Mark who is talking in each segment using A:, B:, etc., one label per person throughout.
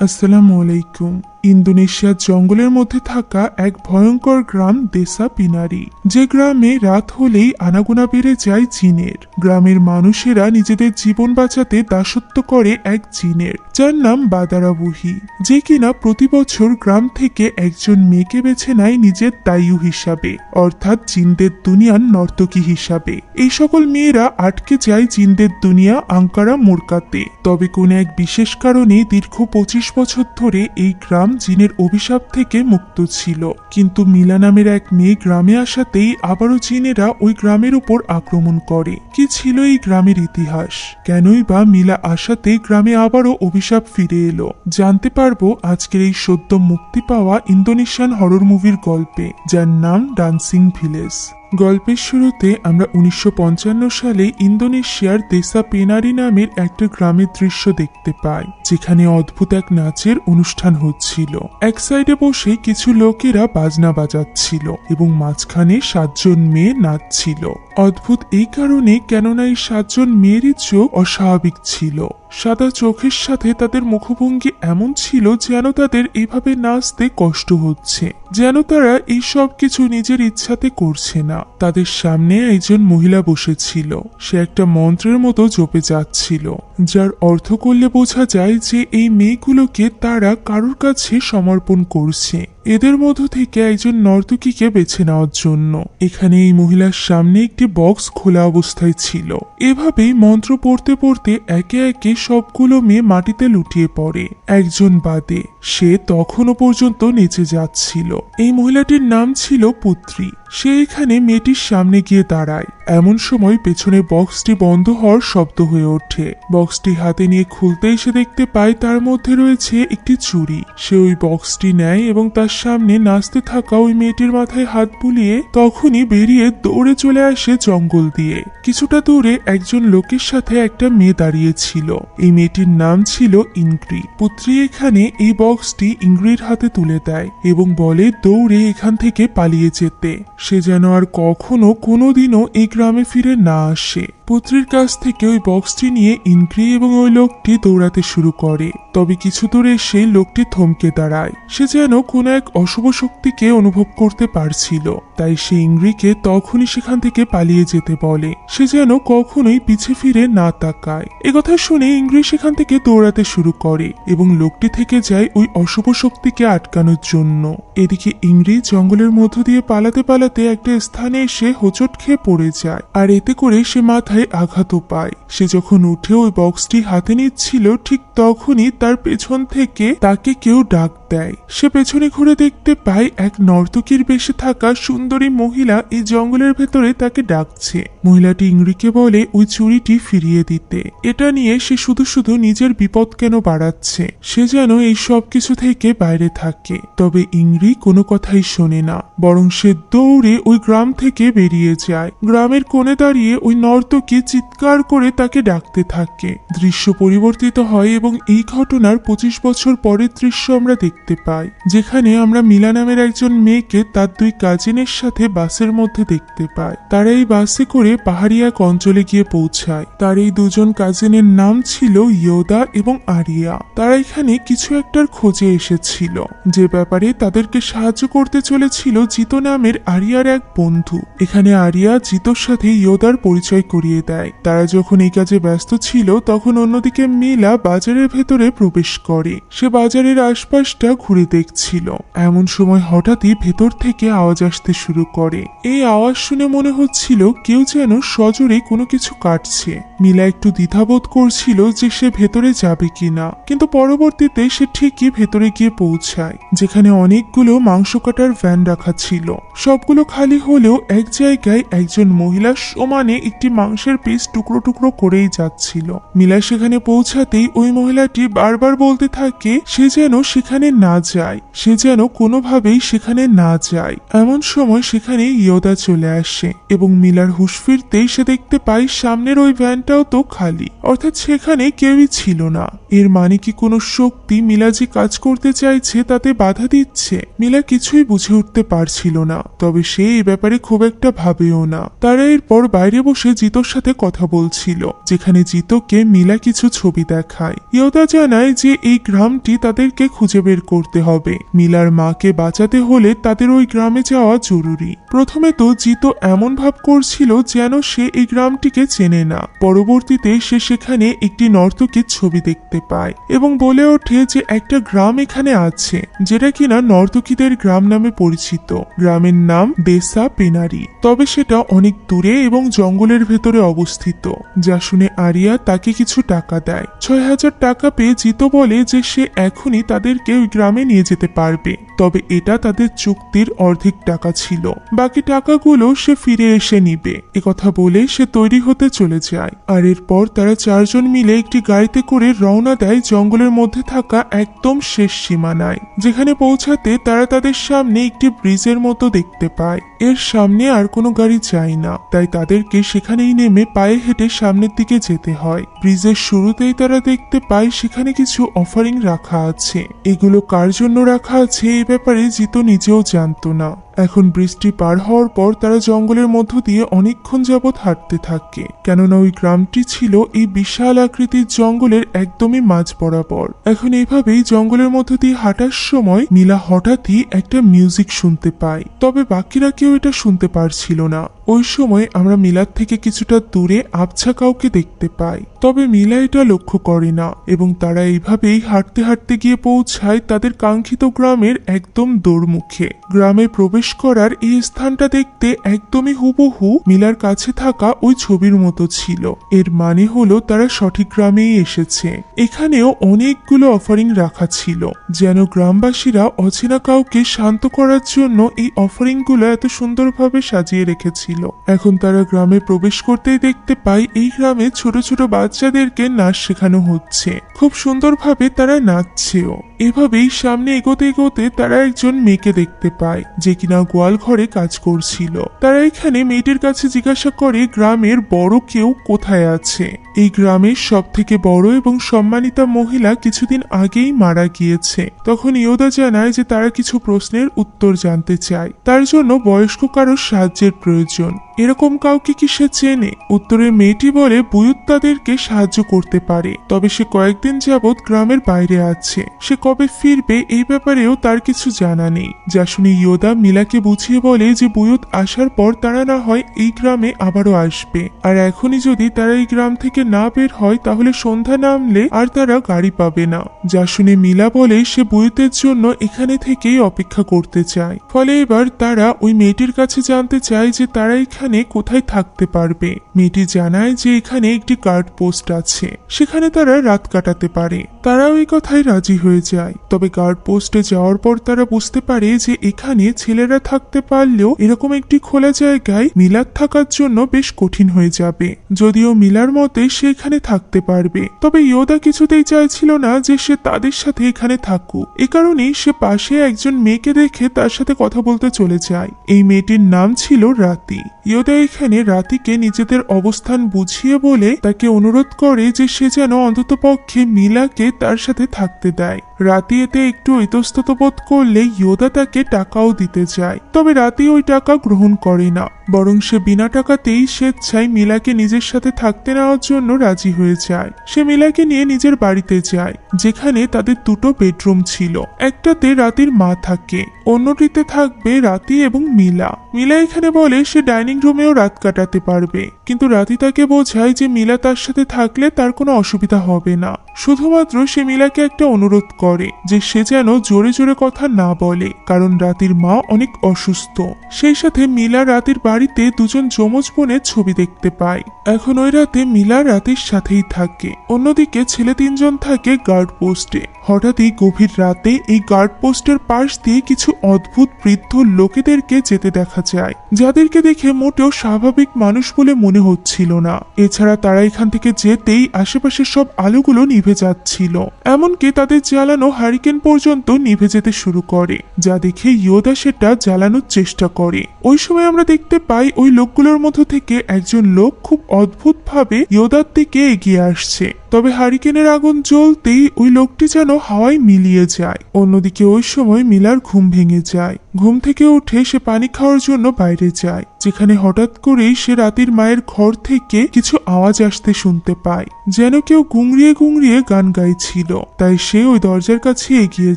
A: আসসালামু আলাইকুম। ইন্দোনেশিয়ার জঙ্গলের মধ্যে থাকা এক ভয়ঙ্কর গ্রাম দেসা পিনারি, যে গ্রামে রাত হলেই আনাগোনা বেড়ে যায় জিনের। গ্রামের মানুষেরা নিজেদের জীবন বাঁচাতে দাসত্ব করে এক জিনের, যার নাম বাদারাবুহি, যে কিনা প্রতি বছর গ্রাম থেকে একজন মেয়েকে বেছে নেয় নিজের দায়ু হিসাবে, অর্থাৎ জিনদের দুনিয়ার নর্তকী হিসাবে। এই সকল মেয়েরা আটকে যায় জিনদের দুনিয়া আঙ্কারা মোরকাতে। তবে কোন এক বিশেষ কারণে দীর্ঘ 25 বছর ধরে এই গ্রাম জিনের অভিশাপ থেকে মুক্ত ছিল। কিন্তু মিলা নামের এক মেয়ে গ্রামে আসাতেই আবারও জিনেরা ওই গ্রামের উপর আক্রমণ করে। কি ছিল এই গ্রামের ইতিহাস? কেনই বা মিলা আসাতে গ্রামে আবারও অভিশাপ ফিরে এলো? জানতে পারবো আজকের এই সদ্য মুক্তি পাওয়া ইন্দোনেশিয়ান হরর মুভির গল্পে, যার নাম ডান্সিং ভিলেজ। গল্পের শুরুতে আমরা 1955 সালে ইন্দোনেশিয়ার দেসা পেনারি নামের একটা গ্রামের দৃশ্য দেখতে পাই, যেখানে অদ্ভুত এক নাচের অনুষ্ঠান হচ্ছিল। এক সাইডে বসে কিছু লোকেরা বাজনা বাজাচ্ছিল এবং মাঝখানে 7 জন মেয়ে নাচছিল। অদ্ভুত এই কারণে, কেননা এই 7 জন মেয়েরই চোখ অস্বাভাবিক ছিল। সাদা চোখের সাথে তাদের মুখভঙ্গি এমন ছিল যেন তাদের এইভাবে নাচতে কষ্ট হচ্ছে, যেন তারা এই সব কিছু নিজের ইচ্ছাতে করছে না। তাদের সামনে একজন মহিলা বসেছিল, সে একটা মন্ত্রের মতো জপে যাচ্ছিল, যার অর্থ করলে বোঝা যায় যে এই মেয়েগুলোকে তারা কারোর কাছে সমর্পণ করছে, এদের মধ্য থেকে একজন নর্তকীকে বেছে নেওয়ার জন্য। এখানে এই মহিলার সামনে একটি বক্স খোলা অবস্থায় ছিল। এভাবেই মন্ত্র পড়তে পড়তে একে একে সবগুলো মেয়ে মাটিতে লুটিয়ে পড়ে, একজন বাদে। সে তখনও পর্যন্ত নেচে যাচ্ছিল। এই মহিলাটির নাম ছিল পুত্রী। সে এখানে মেয়েটির সামনে গিয়ে দাঁড়ায়। এমন সময় পেছনে বক্সটি বন্ধ হওয়ার শব্দ হয়ে ওঠে। বক্সটি হাতে নিয়ে খুলতেই সে দেখতে পায় তার মধ্যে রয়েছে একটি চুড়ি। সে ওই বক্সটি নেয় এবং তার সামনে নাচতে থাকা ওই মেয়েটির মাথায় হাত বুলিয়ে তখনই বেরিয়ে দৌড়ে চলে আসে জঙ্গল দিয়ে। কিছুটা দূরে একজন লোকের সাথে একটা মেয়ে দাঁড়িয়েছিল। এই মেয়েটির নাম ছিল ইংরি। পুত্রী এখানে এই বক্সটি ইংরির হাতে তুলে দেয় এবং বলে দৌড়ে এখান থেকে পালিয়ে যেতে। সে যেন আর কখনো কোনোদিনও এই গ্রামে ফিরে না আসে। পুত্রীর কাছ থেকে ওই বক্সটি নিয়ে ইনক্রি এবং ওই লোকটি দৌড়াতে শুরু করে। তবে কিছু দূরে সেই লোকটি থমকে দাঁড়ায়। সে যেন কোনো এক অশুভ শক্তিকে অনুভব করতে পারছিল, তাই সে ইংরিকে তখনই সেখান থেকে পালিয়ে যেতে বলে। সে যেন কখনোই পিছে ফিরে না তাকায়। একথা শুনে ইংরি সেখান থেকে দৌড়াতে শুরু করে এবং লোকটি থেকে যায় ওই অশুভ শক্তিকে আটকানোর জন্য। এদিকে ইংরি জঙ্গলের মধ্য দিয়ে পালাতে পালাতে একটা স্থানে এসে হোঁচট খেয়ে পড়ে যায়, আর এতে করে সে মাথায় আঘাতও পায়। সে যখন উঠে ওই বক্সটি হাতে নিচ্ছিল, ঠিক তখনই তার পেছন থেকে তাকে কেউ ডাক দেয়। সে পেছনে ঘুরে দেখতে পায় এক নর্তকীর বেশে থাকা সুন্দরী মহিলা এই জঙ্গলের ভেতরে তাকে ডাকছে। মহিলাটি ইংরিকে বলে ওই চুড়িটি ফিরিয়ে দিতে। এটা নিয়ে সে শুধু শুধু নিজের বিপদ কেন বাড়াচ্ছে, সে যেন এই সব কিছু থেকে বাইরে থাকে। তবে ইংরি কোনো কথাই শোনে না, বরং সে দৌড়ে ওই গ্রাম থেকে বেরিয়ে যায়। গ্রামের কোণে দাঁড়িয়ে ওই নর্তকী চিৎকার করে তাকে ডাকতে থাকে। দৃশ্য পরিবর্তিত হয় এবং এই ঘটনার 25 বছর পরের দৃশ্য আমরা দেখতে পাই, যেখানে আমরা মিলা নামের একজন মেয়েকে তার 2 কাজিনের সাথে বাসের মধ্যে দেখতে পাই। তারা এই বাসে করে পাহাড়ি এক অঞ্চলে গিয়ে পৌঁছায়। তার এই 2 জন কাজিনের নাম ছিল ইয়োদা এবং আরিয়া। তারা এখানে কিছু একটার খোঁজে এসেছিল, যে ব্যাপারে তাদেরকে সাহায্য করতে চলেছিল জিতো নামের আরিয়ার এক বন্ধু। এখানে আরিয়া জিতোর সাথে ইয়োদার পরিচয় করিয়ে দেয়। তারা যখন এই কাজে ব্যস্ত ছিল, তখন অন্যদিকে মিলা বাজারের ভেতরে প্রবেশ করে। সে বাজারের আশপাশটা ঘুরে দেখছিল। এমন সময় হঠাৎই ভেতর থেকে আওয়াজ আসতে শুরু করে। এই আওয়াজ শুনে মনে হচ্ছিল কেউ যেন সজোরে কোনো কিছু কাটছে। মিলা একটু দ্বিধাবোধ করছিল যে সে ভেতরে যাবে কিনা, কিন্তু পরবর্তীতে সে ঠিকই ভেতরে গিয়ে পৌঁছায়, যেখানে অনেকগুলো মাংস কাটার ভ্যান রাখা ছিল। সবগুলো খালি হলেও এক জায়গায় একজন মহিলা সমানে একটি মাংসের পিস টুকরো টুকরো করেই যাচ্ছিল। মিলা সেখানে পৌঁছাতেই ওই মহিলাটি বারবার বলতে থাকে সে যেন সেখানে না যায়, সে যেন কোনোভাবেই সেখানে না যায়। এমন সময় সেখানে ইয়োদা চলে আসে এবং মিলার হুঁশ ফিরতেই সে দেখতে পায় সামনের ওই ভ্যানটাও তো খালি, অর্থাৎ সেখানে কেউই ছিল না। এর মানে কি কোনো শক্তি মিলা যে কাজ করতে চাইছে তাতে বাধা দিচ্ছে? মিলা কিছুই বুঝে উঠতে পারছিল না, তবে সে এই ব্যাপারে খুব একটা ভাবেও না। তারা এরপর বাইরে বসে জিতোর সাথে কথা বলছিল, যেখানে জিতোকে মিলা কিছু ছবি দেখায়। ইয়োদা জানায় যে এই গ্রামটি তাদেরকে খুঁজে বের করতে হবে। মিলার মাকে বাঁচাতে হলে তাদের ওই গ্রামে যাওয়া জরুরি। প্রথমে তো জিতো এমন ভাব করছিল যেন সে এই গ্রামটিকে চেনে না। পরবর্তীতে সে সেখানে একটি নর্তকীর ছবি দেখতে পায় এবং বলে ওঠে যে একটা গ্রাম এখানে আছে যেটা কিনা নর্তকীদের গ্রাম নামে পরিচিত। গ্রামের নাম দেসা পিনারি, তবে সেটা অনেক দূরে এবং জঙ্গলের ভেতরে অবস্থিত। যা শুনে আরিয়া তাকে কিছু টাকা দেয়। ৬,০০০ টাকা পেয়ে জিতো বলে যে সে এখনই তাদেরকে ওই গ্রামে নিয়ে যেতে পারবে, তবে এটা তাদের চুক্তির অর্ধেক টাকা ছিল। বাকি টাকাগুলো সে ফিরে এসে নিবে। একথা বলে সে তৈরি হতে চলে যায়। আর এরপর তারা 4 জন মিলে একটি গাড়িতে করে রওনা দেয় জঙ্গলের মধ্যে থাকা একদম শেষ সীমানায়। যেখানে পৌঁছাতে তারা তাদের সামনে একটি ব্রিজের মতো দেখতে পায়। এর সামনে আর কোনো গাড়ি যায় না, তাই তাদেরকে সেখানেই নেমে পায়ে হেঁটে সামনের দিকে যেতে হয়। ব্রিজের শুরুতেই তারা দেখতে পায় সেখানে কিছু অফারিং রাখা আছে। এগুলো কার জন্য রাখা আছে এই ব্যাপারে জিতো নিজেও জানতো না। এখন বৃষ্টি পার হওয়ার পর তারা জঙ্গলের মধ্য দিয়ে অনেকক্ষণ যাবৎ হাঁটতে থাকে, কেননা ওই গ্রামটি ছিল এই বিশাল আকৃতির জঙ্গলের একদমই মাঝ বরাবর। এখন এইভাবেই জঙ্গলের মধ্য দিয়ে হাঁটার সময় মিলা হঠাৎই একটা মিউজিক শুনতে পায়, তবে বাকিরা কেউ এটা শুনতে পারছিল না। ওই সময় আমরা মিলার থেকে কিছুটা দূরে আবছা কাউকে দেখতে পাই, তবে মিলা এটা লক্ষ্য করে না এবং তারা এইভাবেই হাঁটতে হাঁটতে গিয়ে পৌঁছায় তাদের কাঙ্ক্ষিত গ্রামের একদম দোরমুখে। গ্রামে প্রবেশ করার এই স্থানটা দেখতে একদমই হুবহু মিলার কাছে থাকা ওই ছবির মতো ছিল। এর মানে হলো তারা সঠিক গ্রামেই এসেছে। এখানেও অনেকগুলো অফারিং রাখা ছিল, যেন গ্রামবাসীরা অচেনা কাউকে শান্ত করার জন্য এই অফারিং গুলো এত সুন্দরভাবে সাজিয়ে রেখেছিল। এখন তারা গ্রামে প্রবেশ করতেই দেখতে পায় এই গ্রামে ছোট ছোট বাচ্চাদেরকে নাচ শেখানো হচ্ছে। খুব সুন্দরভাবে তারা নাচছেও। এভাবেই সামনে এগোতে এগোতে তারা একজন মেয়েকে দেখতে পায় যে কিনা গোয়াল ঘরে কাজ করছিল। তারা এখানে মেয়েটির কাছে জিজ্ঞাসা করে গ্রামের বড় কেউ কোথায় আছে। এই গ্রামের সব থেকে বড় এবং সম্মানিতা মহিলা কিছুদিন আগেই মারা গিয়েছে। তখন ইয়োদা জানায় যে তারা কিছু প্রশ্নের উত্তর জানতে চায়, তার জন্য বয়স্ক কারোর সাহায্যের প্রয়োজন। এরকম কাউকে কি সে চেনে? উত্তরে মেয়েটি বলে বুয়ুত তাদেরকে সাহায্য করতে পারে, তবে সে কয়েকদিন যাবৎ গ্রামের বাইরে আছে। সে কবে ফিরবে এই ব্যাপারেও তার কিছু জানা নেই। যা শুনে ইয়োদা মিলাকে বুঝিয়ে বলে যে বুয়ুত আসার পর তারা না হয় এই গ্রামে আবারও আসবে, আর এখনই যদি তারা এই গ্রাম থেকে না বের হয় তাহলে সন্ধ্যা নামলে আর তারা গাড়ি পাবে না। যা শুনে মিলা বলে সে বুয়ুতের জন্য এখানে থেকেই অপেক্ষা করতে চায়। ফলে এবার তারা ওই মেয়েটির কাছে জানতে চায় যে তারা এখানে কোথায় থাকতে পারবে। মেয়েটি জানায় যে এখানে একটি গার্ড পোস্ট আছে, সেখানে তারা রাত কাটাতে পারে। তারাও এই কথায় রাজি হয়ে যায়। তবে গার্ড পোস্টে যাওয়ার পর তারা বুঝতে পারে যে এখানে ছেলেরা থাকতে পারলেও এরকম একটি খোলা জায়গায় মিলার থাকার জন্য বেশ কঠিন হয়ে যাবে। যদিও মিলার মতে সে এখানে থাকতে পারবে, তবে ইয়োদা কিছুতেই চাইছিল না যে সে তাদের সাথে এখানে থাকুক। এ কারণেই সে পাশে একজন মেয়েকে দেখে তার সাথে কথা বলতে চলে যায়। এই মেয়েটির নাম ছিল রাতি। ইয়োদা এখানে রাতিকে নিজেদের অবস্থান বুঝিয়ে বলে তাকে অনুরোধ করে যে সে যেন অন্ততপক্ষে মিলাকে তার সাথে থাকতে দেয়। রাতি এতে একটু ইতস্তত বোধ করলে ইয়োদা তাকে টাকাও দিতে চায়, তবে রাতি ওই টাকা গ্রহণ করে না, বরং সে বিনা টাকাতেই স্বেচ্ছায় মিলাকে নিজের সাথে থাকতে নেওয়ার জন্য রাজি হয়ে যায়। সে মিলাকে নিয়ে নিজের বাড়িতে যায়, যেখানে তাদের 2টো বেডরুম ছিল। একটাতে রাতির মা থাকে, অন্যটিতে থাকবে রাতি এবং মিলা। মিলা এখানে বলে সে ডাইনিং রুমেও রাত কাটাতে পারবে, কিন্তু রাতি তাকে বোঝায় যে মিলা তার সাথে থাকলে তার কোনো অসুবিধা হবে না। শুধুমাত্র সে মিলাকে একটা অনুরোধ করে যে সে যেন জোরে জোরে কথা না বলে, কারণ রাতির মা অনেক অসুস্থ। সেই সাথে মিলা রাতের বাড়িতে 2জন যমজ বোনের ছবি দেখতে পায়। এখন ওই রাতে মিলা রাতের সাথেই থাকে। অন্যদিকে ছেলে 3 জন থাকে গার্ড পোস্টে। হঠাৎই গভীর রাতে এই গার্ড পোস্টের পাশ দিয়ে কিছু অদ্ভুত বৃদ্ধ লোকেদেরকে যেতে দেখা যায়, যাদেরকে দেখে মোটেও স্বাভাবিক মানুষ বলে মনে হচ্ছিল না। এছাড়া তারা এখান থেকে যেতেই আশেপাশের সব আলোগুলো নিভে যাচ্ছিল, এমনকি তাদের জ্বালানো হারিকেন পর্যন্ত নিভে যেতে শুরু করে, যা দেখে ইয়োদা সেটা জ্বালানোর চেষ্টা করে। ওই সময় আমরা দেখতে পাই ওই লোকগুলোর মধ্য থেকে একজন লোক খুব অদ্ভুতভাবে ইয়োদার দিকে এগিয়ে আসছে, তবে হারিকেনের আগুন জ্বলতেই ওই লোকটি যেন হাওয়ায় মিলিয়ে যায়। অন্যদিকে ওই সময় মিলার ঘুম ভেঙে যায়। ঘুম থেকে উঠে সে পানি খাওয়ার জন্য বাইরে যায়, যেখানে হঠাৎ করেই সে রাতির মায়ের ঘর থেকে কিছু আওয়াজ আসতে শুনতে পায়, যেন কেউ গুংড়িয়ে গুংড়িয়ে গান গাইছিল। তাই সে ওই দরজার কাছে এগিয়ে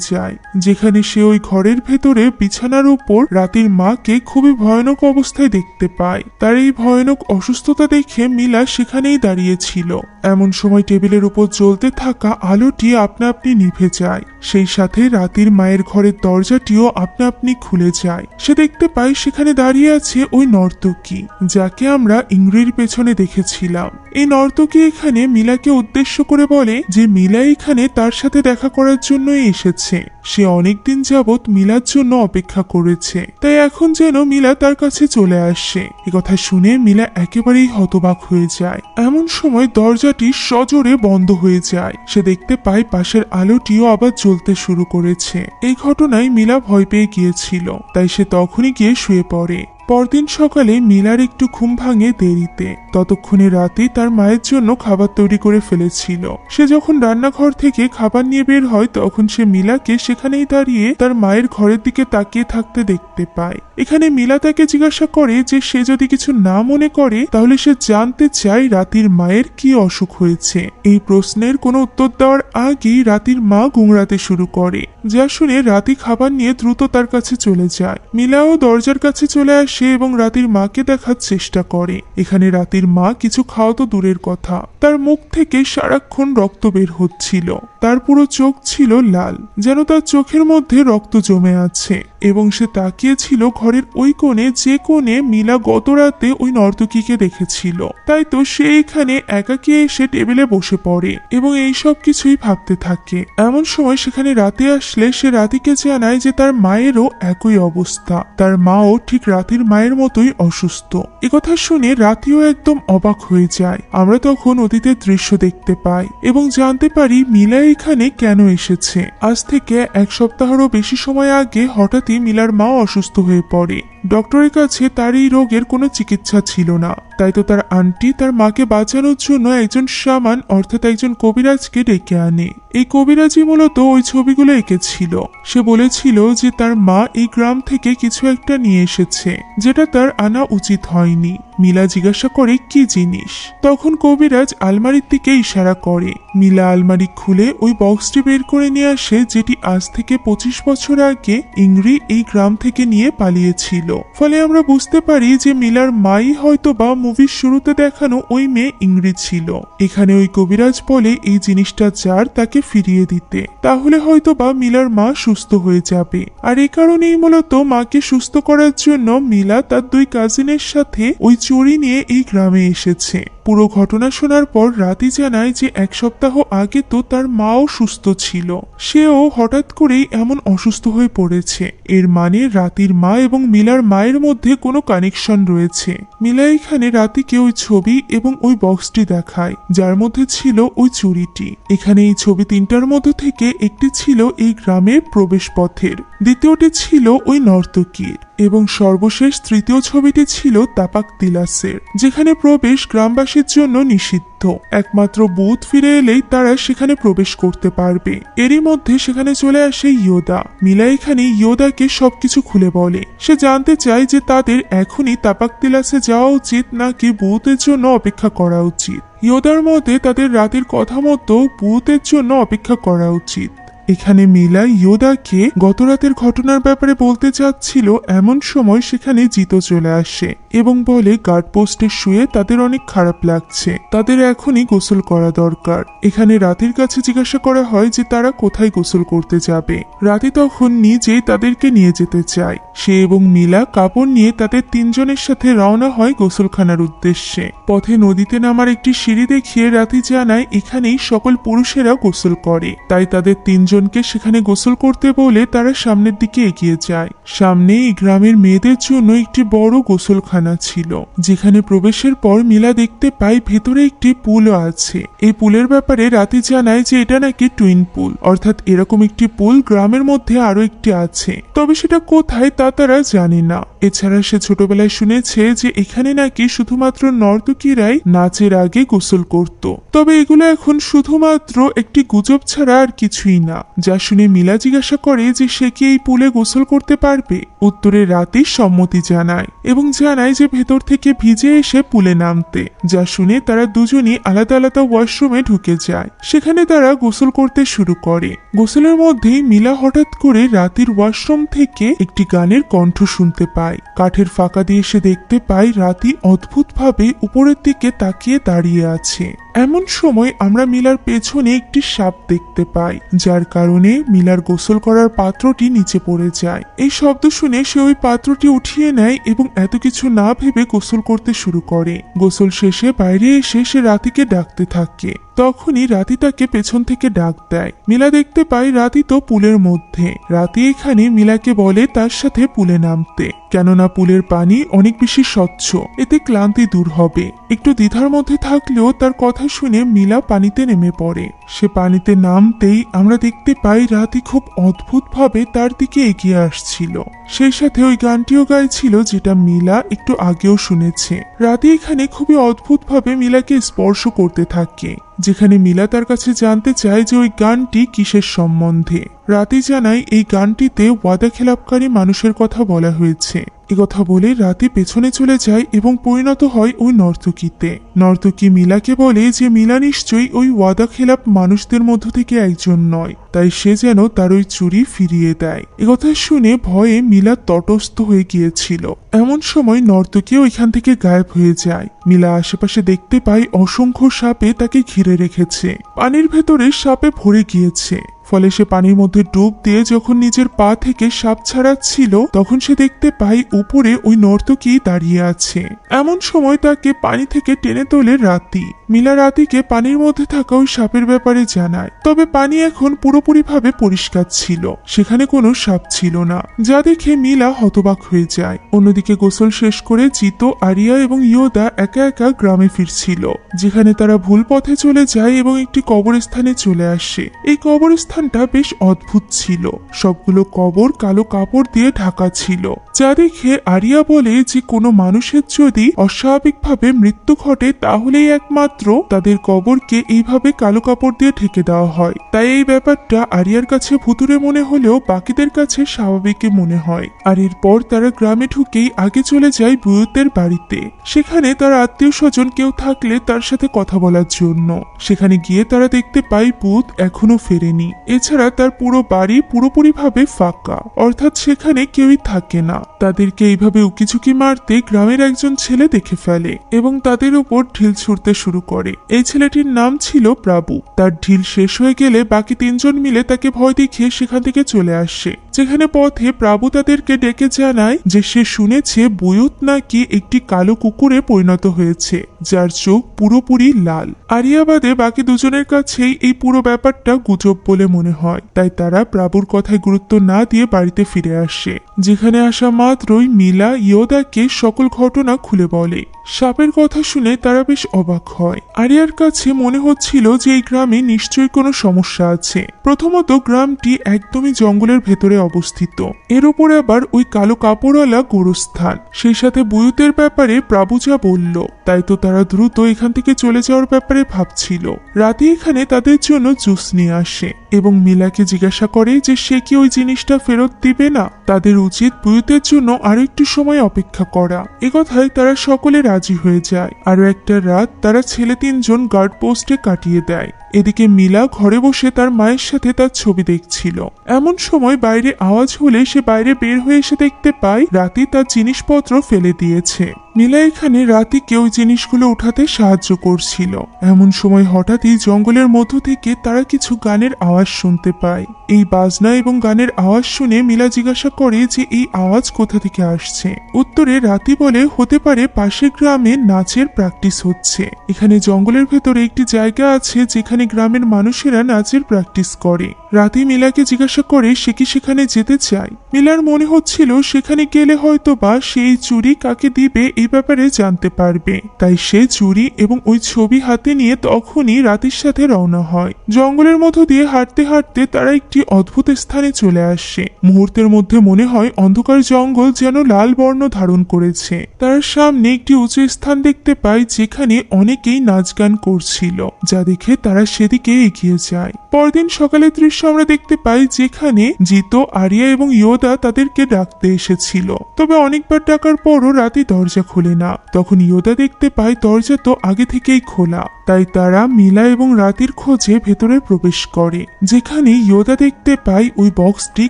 A: যায়, যেখানে সে ওই ঘরের ভেতরে বিছানার উপর রাতির মাকে খুবই ভয়ানক অবস্থায় দেখতে পায়। তার এই ভয়ানক অসুস্থতা দেখে মিলা সেখানেই দাঁড়িয়েছিল। এমন সময় টেবিলের উপর জ্বলতে থাকা আলোটি আপনা আপনি নিভে যায়। সেই সাথে রাতির মায়ের ঘরের দরজাটিও আপনা আপনি খুলে যায়। সে দেখতে পায় সেখানে দাঁড়িয়ে আছে ওই নর্তকী, যাকে আমরা ইংরির পেছনে দেখেছিলাম। এই নর্তকী এখানে মিলাকে উদ্দেশ্য করে বলে যে মিলা এখানে তার সাথে দেখা করার জন্যই এসেছে। সে অনেকদিন যাবৎ মিলার জন্য অপেক্ষা করেছে, তাই এখন যেন মিলা তার কাছে চলে আসে। কথা শুনে মিলা একেবারেই হতবাক হয়ে যায়। এমন সময় দরজাটি সজোরে বন্ধ হয়ে যায়। সে দেখতে পায় পাশের আলোটিও আবার জ্বলতে শুরু করেছে। এই ঘটনায় মিলা ভয় পেয়ে গিয়েছিল, তাই সে তখনই গিয়ে শুয়ে পড়ে। পরদিন সকালে মিলার একটু ঘুম ভাঙে দেরিতে। ততক্ষণে রাতে তার মায়ের জন্য খাবার তৈরি করে ফেলেছিল। সে যখন রান্নাঘর থেকে খাবার নিয়ে বের হয়, তখন সে মিলাকে সেখানেই দাঁড়িয়ে তার মায়ের ঘরের দিকে তাকিয়ে থাকতে দেখতে পায়। এখানে মিলা তাকে জিজ্ঞাসা করে যে সে যদি কিছু না মনে করে তাহলে সে জানতে চায় রাতির মায়ের কি অসুখ হয়েছে। এই প্রশ্নের কোনো উত্তর দেওয়ার আগেই রাতির মা গুংড়াতে শুরু করে, যা শুনে রাতি খাবার নিয়ে দ্রুত তার কাছে চলে যায়। মিলাও দরজার কাছে চলে আসে এবং রাতির মাকে দেখার চেষ্টা করে। এখানে রাতির মা কিছু খাওয়া তো দূরের কথা, তার মুখ থেকে সারাক্ষণ রক্ত বের হচ্ছিল। তার পুরো চোখ ছিল লাল, যেন তার চোখের মধ্যে রক্ত জমে আছে, এবং সে তাকিয়েছিল ঘরের ওই কোণে, যে কোণে মিলা গত রাতে ওই নর্তকীকে দেখেছিল। তাই তো সে এখানে একাকী এসে টেবিলে বসে পড়ে এবং এই সব কিছুই ভাবতে থাকে। এমন সময় সেখানে রাতে আসলে সে রাতিকে জানায় যে তার মায়েরও একই অবস্থা, তার মাও ঠিক রাতির মায়ের মতোই অসুস্থ। একথা শুনে রাতিও একদম অবাক হয়ে যায়। আমরা তখন অতীতের দৃশ্য দেখতে পাই এবং জানতে পারি মিলা এখানে কেন এসেছে। আজ থেকে এক সপ্তাহেরও বেশি সময় আগে হঠাৎই মিলার মা অসুস্থ হয়ে পড়ে। ডক্টরের কাছে তার এই রোগের কোনো চিকিৎসা ছিল না, তাই তো তার আন্টি তার মাকে বাঁচানোর জন্য একজন শামান অর্থাৎ একজন কবিরাজকে ডেকে আনে। এই কবিরাজই মূলত ওই ছবিগুলো এঁকেছিল। সে বলেছিল যে তার মা এই গ্রাম থেকে কিছু একটা নিয়ে এসেছে, যেটা তার আনা উচিত হয়নি। মিলা জিজ্ঞাসা করে কি জিনিস। তখন কবিরাজ আলমারির দিকে ইশারা করে। মিলা আলমারি খুলে ওই বক্সটি বের করে নিয়ে আসে, যেটি আজ থেকে 25 বছর আগে ইংরি এই গ্রাম থেকে নিয়ে পালিয়েছিল। ফলে আমরা বুঝতে পারি যে মিলার মাই হয়তো বা মুভির শুরুতে দেখানো ওই মেয়ে ইংরি ছিল। এখানে ওই কবিরাজ বলে এই জিনিসটা যার তাকে ফিরিয়ে দিতে, তাহলে হয়তো বা মিলার মা সুস্থ হয়ে যাবে। আর এই কারণেই মূলত মাকে সুস্থ করার জন্য মিলা তার 2 কাজিনের সাথে ওই চুরি নিয়ে এই গ্রামে এসেছে। পুরো ঘটনা শোনার পর রাতি জানায় যে 1 সপ্তাহ আগে তো তার মাও সুস্থ ছিল, সেও হঠাৎ করেই এমন অসুস্থ হয়ে পড়েছে। এর মানে রাতির মা এবং মিলার মায়ের মধ্যে কোনো কানেকশন রয়েছে। মিলা এখানে রাতিকে ওই ছবি এবং ওই বক্সটি দেখায়, যার মধ্যে ছিল ওই চুরিটি। এখানে এই ছবি 3টার মধ্যে থেকে একটি ছিল এই গ্রামের প্রবেশ পথের, দ্বিতীয়টি ছিল ওই নর্তকীর, এবং সর্বশেষ তৃতীয় ছবিটি ছিল তাপাক তিলাসের, যেখানে প্রবেশ গ্রামবাসীর জন্য নিষিদ্ধ। একমাত্র বুধ ফিরে এলেই তারা সেখানে প্রবেশ করতে পারবে। এরই মধ্যে সেখানে চলে আসে ইয়োদা। মিলা এখানে ইয়োদাকে সবকিছু খুলে বলে। সে জানতে চায় যে তাদের এখনই তাপাক তিলাসে যাওয়া উচিত নাকি বুধের জন্য অপেক্ষা করা উচিত। ইয়োদার মতে তাদের রাতের কথা মতো বুধের জন্য অপেক্ষা করা উচিত। এখানে মিলা ইয়োদাকে গত রাতের ঘটনার ব্যাপারে বলতে চাচ্ছিল, এমন সময় সেখানে জিতো চলে আসে এবং বলে গার্ড পোস্টে শুয়ে তাদের অনেক খারাপ লাগছে, তাদের এখনই গোসল করা দরকার। এখানে রাতির কাছে জিজ্ঞাসা করা হয় যে তারা কোথায় গোসল করতে যাবে। রাতি তখন নিজেই তাদেরকে নিয়ে যেতে চায়। সে এবং মিলা কাপড় নিয়ে তাদের 3 জনের সাথে রওনা হয় গোসলখানার উদ্দেশ্যে। পথে নদীতে নামার একটি সিঁড়ি দেখিয়ে রাতি জানায় এখানেই সকল পুরুষেরা গোসল করে, তাই তাদের 3 জনকে সেখানে গোসল করতে বলে তারা সামনের দিকে এগিয়ে যায়। সামনে এই গ্রামের মেয়েদের জন্য একটি বড় গোসলখানা ছিল, যেখানে প্রবেশের পর মিলা দেখতে পায় ভেতরে একটি পুলও আছে। এই পুলের ব্যাপারে রাতি জানায় যে এটা নাকি টুইন পুল, অর্থাৎ এরকম একটি পুল গ্রামের মধ্যে আরো একটি আছে, তবে সেটা কোথায় তা তারা জানে না। এছাড়া সে ছোটবেলায় শুনেছে যে এখানে নাকি শুধুমাত্র নর্তকীরাই নাচের আগে গোসল করত, তবে এগুলো এখন শুধুমাত্র একটি গুজব ছাড়া আর কিছুই না। যা শুনে মিলা জিজ্ঞাসা করে যে সে কি এই পুলে গোসল করতে পারবে। উত্তরে রাতি সম্মতি জানায় এবং জানায় যে ভেতর থেকে ভিজে এসে পুলে নামতে। যা শুনে তারা দুজনই আলাদা আলাদা ওয়াশরুমে ঢুকে যায়। সেখানে তারা গোসল করতে শুরু করে। গোসলের মধ্যেই মিলা হঠাৎ করে রাতির ওয়াশরুম থেকে একটি গানের কণ্ঠ শুনতে পায়। কাঠের ফাঁকা দিয়ে সে দেখতে পায় রাতি অদ্ভুতভাবে উপরের দিকে তাকিয়ে দাঁড়িয়ে আছে। এমন সময় আমরা মিলার পেছনে একটি সাপ দেখতে পাই, যার কারণে মিলার গোসল করার পাত্রটি নিচে পড়ে যায়। এই শব্দ শুনে সে ওই পাত্রটি উঠিয়ে নেয় এবং এত কিছু না ভেবে গোসল করতে শুরু করে। গোসল শেষে বাইরে এসে সে রাতিকে ডাকতে থাকে। তখনই রাতি তাকে পেছন থেকে ডাক দেয়। মিলা দেখতে পায় রাতি তো পুলের মধ্যে। রাতি এখানে মিলাকে বলে তার সাথে পুলে নামতে, কেননা পুলের পানি অনেক বেশি স্বচ্ছ, এতে ক্লান্তি দূর হবে। একটু দ্বিধার মধ্যে থাকলেও তার কথা শুনে মিলা পানিতে নেমে পড়ে। সে পানিতে নামতেই আমরা দেখতে পাই রাতি খুব অদ্ভুতভাবে তার দিকে এগিয়ে আসছিল। সেই সাথে ওই গানটিও গাইছিল যেটা মিলা একটু আগেও শুনেছে। রাতি এখানে খুবই অদ্ভুতভাবে মিলাকে স্পর্শ করতে থাকে, যেখানে মিলা তার কাছে জানতে চায় যে ওই গানটি কিসের সম্বন্ধে। রাতি জানায় এই গানটিতে ওয়াদা খেলাপকারী মানুষের কথা বলা হয়েছে। একথা বলে রাতি পেছনে চলে যায় এবং পরিণত হয় ওই নর্তকীতে। নর্তকী মিলাকে বলে যে মিলা নিশ্চয়ই ওই ওয়াদা খেলাপ মানুষদের মধ্য থেকে একজন নয়, তাই সে যেন তার ওই চুরি ফিরিয়ে দেয়। একথা শুনে ভয়ে মিলা তটস্থ হয়ে গিয়েছিল। এমন সময় নর্তকী ওইখান থেকে গায়েব হয়ে যায়। মিলা আশেপাশে দেখতে পায় অসংখ্য সাপে তাকে ঘিরে রেখেছে। পানির ভেতরে সাপে ভরে গিয়েছে। ফলে সে পানির মধ্যে ডুব দিয়ে যখন নিজের পা থেকে সাপ ছাড়াচ্ছিল, তখন সে দেখতে পায় উপরে ওই নর্তকী দাঁড়িয়ে আছে। এমন সময় তাকে পানি থেকে টেনে তোলে রাতি। মিলা রাতিকে পানির মধ্যে থাকা ওই সাপের ব্যাপারে জানায়, তবে পানি এখন পুরোপুরিভাবে পরিষ্কার ছিল, সেখানে কোনো সাপ ছিল না, যা দেখে মিলা হতবাক হয়ে যায়। অন্যদিকে গোসল শেষ করে জিতো, আরিয়া এবং ইয়োদা একা একা গ্রামে ফিরছিল, যেখানে তারা ভুল পথে চলে যায় এবং একটি কবরস্থানে চলে আসে। এই কবরস্থানটা বেশ অদ্ভুত ছিল। সবগুলো কবর কালো কাপড় দিয়ে ঢাকা ছিল, যা দেখে আরিয়া বলে যে কোনো মানুষের যদি অস্বাভাবিকভাবে মৃত্যু ঘটে তাহলেই একমাত্র তাদের কবরকে এইভাবে কালো কাপড় দিয়ে ঢেকে দেওয়া হয়। তাই এই ব্যাপারটা আরিয়ার কাছে ভুতুড়ে মনে হলেও বাকিদের কাছে স্বাভাবিকই মনে হয়। আর এরপর তারা গ্রামে ঢুকেই আগে চলে যায় বুয়ুতের বাড়িতে। সেখানে তার আত্মীয় স্বজন কেউ থাকলে তার সাথে কথা বলার জন্য। সেখানে গিয়ে তারা দেখতে পায় বুত এখনো ফেরেনি। এছাড়া তার পুরো বাড়ি পুরোপুরিভাবে ফাঁকা, অর্থাৎ সেখানে কেউই থাকে না। তাদেরকে এইভাবে উকিঝুঁকি মারতে গ্রামের একজন ছেলে দেখে ফেলে এবং তাদের উপর ঢিল ছুড়তে শুরু করে। এই ছেলেটির নাম ছিল প্রাবু। তার ঢিল শেষ হয়ে গেলে বাকি তিনজন মিলে তাকে ভয় দেখিয়ে সেখান থেকে চলে আসে। যেখানে পথে প্রাবু তাদেরকে ডেকে জানায় যে সে শুনেছে বুয়ুত নাকি একটি কালো কুকুরে পরিণত হয়েছে, যার চোখ পুরোপুরি লাল। আরিয়াবাদে বাকি দুজনের কাছেই এই পুরো ব্যাপারটা গুজব বলে মনে হয়, তাই তারা প্রাবুর কথায় গুরুত্ব না দিয়ে বাড়িতে ফিরে আসে। যেখানে আসা মাত্রই মিলা ইয়োদাকে সকল ঘটনা খুলে বলে। সাপের কথা শুনে তারা বেশ অবাক হয়। আরিয়ার কাছে মনে হচ্ছিল যে এই গ্রামে নিশ্চয়ই কোনো সমস্যা আছে। প্রথমত গ্রামটি একদমই জঙ্গলের ভেতরে অবস্থিত, এর উপর আবার ওই কালো কাপড়ওয়ালা গোরস্থান, সেই সাথে বুয়ুতের ব্যাপারে প্রাবু যা বলল, তাই তো তারা দ্রুত এখান থেকে চলে যাওয়ার ব্যাপারে ভাবছিল। রাতে এখানে তাদের জন্য জুস নিয়ে আসে এবং মিলাকে জিজ্ঞাসা করে যে সে কি ওই জিনিসটা ফেরত দিবে না। তাদের উচিত বুয়ুতের জন্য আরো একটু সময় অপেক্ষা করা। একথায় তারা সকলে রাজি হয়ে যায়। আরো একটা রাত তারা ছেলে তিনজন গার্ড পোস্টে কাটিয়ে দেয়। এদিকে মিলা ঘরে বসে তার মায়ের সাথে তার ছবি দেখছিল। এমন সময় বাইরে আওয়াজ হলে সে বাইরে বের হয়ে এসে দেখতে পায় রাতি তার জিনিসপত্র ফেলে দিয়েছে। মিলা এখানে রাতিকে ওই জিনিসগুলো উঠাতে সাহায্য করছিল। এমন সময় হঠাৎই জঙ্গলের মধ্য থেকে তারা কিছু গানের আওয়াজ শুনতে পায়। এই বাজনা এবং গানের আওয়াজ শুনে মিলা জিজ্ঞাসা করে যে এই আওয়াজ কোথা থেকে আসছে। উত্তরে রাতি বলে হতে পারে পাশের গ্রামে নাচের প্র্যাকটিস হচ্ছে। এখানে জঙ্গলের ভেতরে একটি জায়গা আছে যেখানে গ্রামের মানুষেরা নাচের প্র্যাকটিস করে। রাতি মিলাকে জিজ্ঞাসা করে সে কি সেখানে যেতে চায়। মিলার মনে হচ্ছিল সেখানে গেলে হয়তো বা সেই চুরি কাকে দিবে এই ব্যাপারে জানতে পারবে। তাই সে চুড়ি এবং ওই ছবি হাতে নিয়ে তখনই রাতের সাথে রওনা হয়। জঙ্গলের মধ্য দিয়ে হাঁটতে হাঁটতে তারা একটি অদ্ভুত স্থানে চলে আসে। মুহূর্তের মধ্যে মনে হয় অন্ধকার জঙ্গল যেন লাল বর্ণ ধারণ করেছে। তার সামনে একটি উঁচু স্থান দেখতে পায় যেখানে অনেকেই নাচ গান করছিল, যা দেখে তারা সেদিকে এগিয়ে যায়। পরদিন সকালের দৃশ্য আমরা দেখতে পাই যেখানে জিতো, আরিয়া এবং ইয়োদা তাদেরকে ডাকতে এসেছিল। তবে অনেকবার ডাকার পরও রাতি দরজা খোলে না। তখন ইয়োদা দেখতে পায় দরজা তো আগে থেকেই খোলা। তাই তারা মিলা এবং রাতির খোঁজে ভেতরে প্রবেশ করে, যেখানে ইয়োদা দেখতে পায় ওই বক্সটি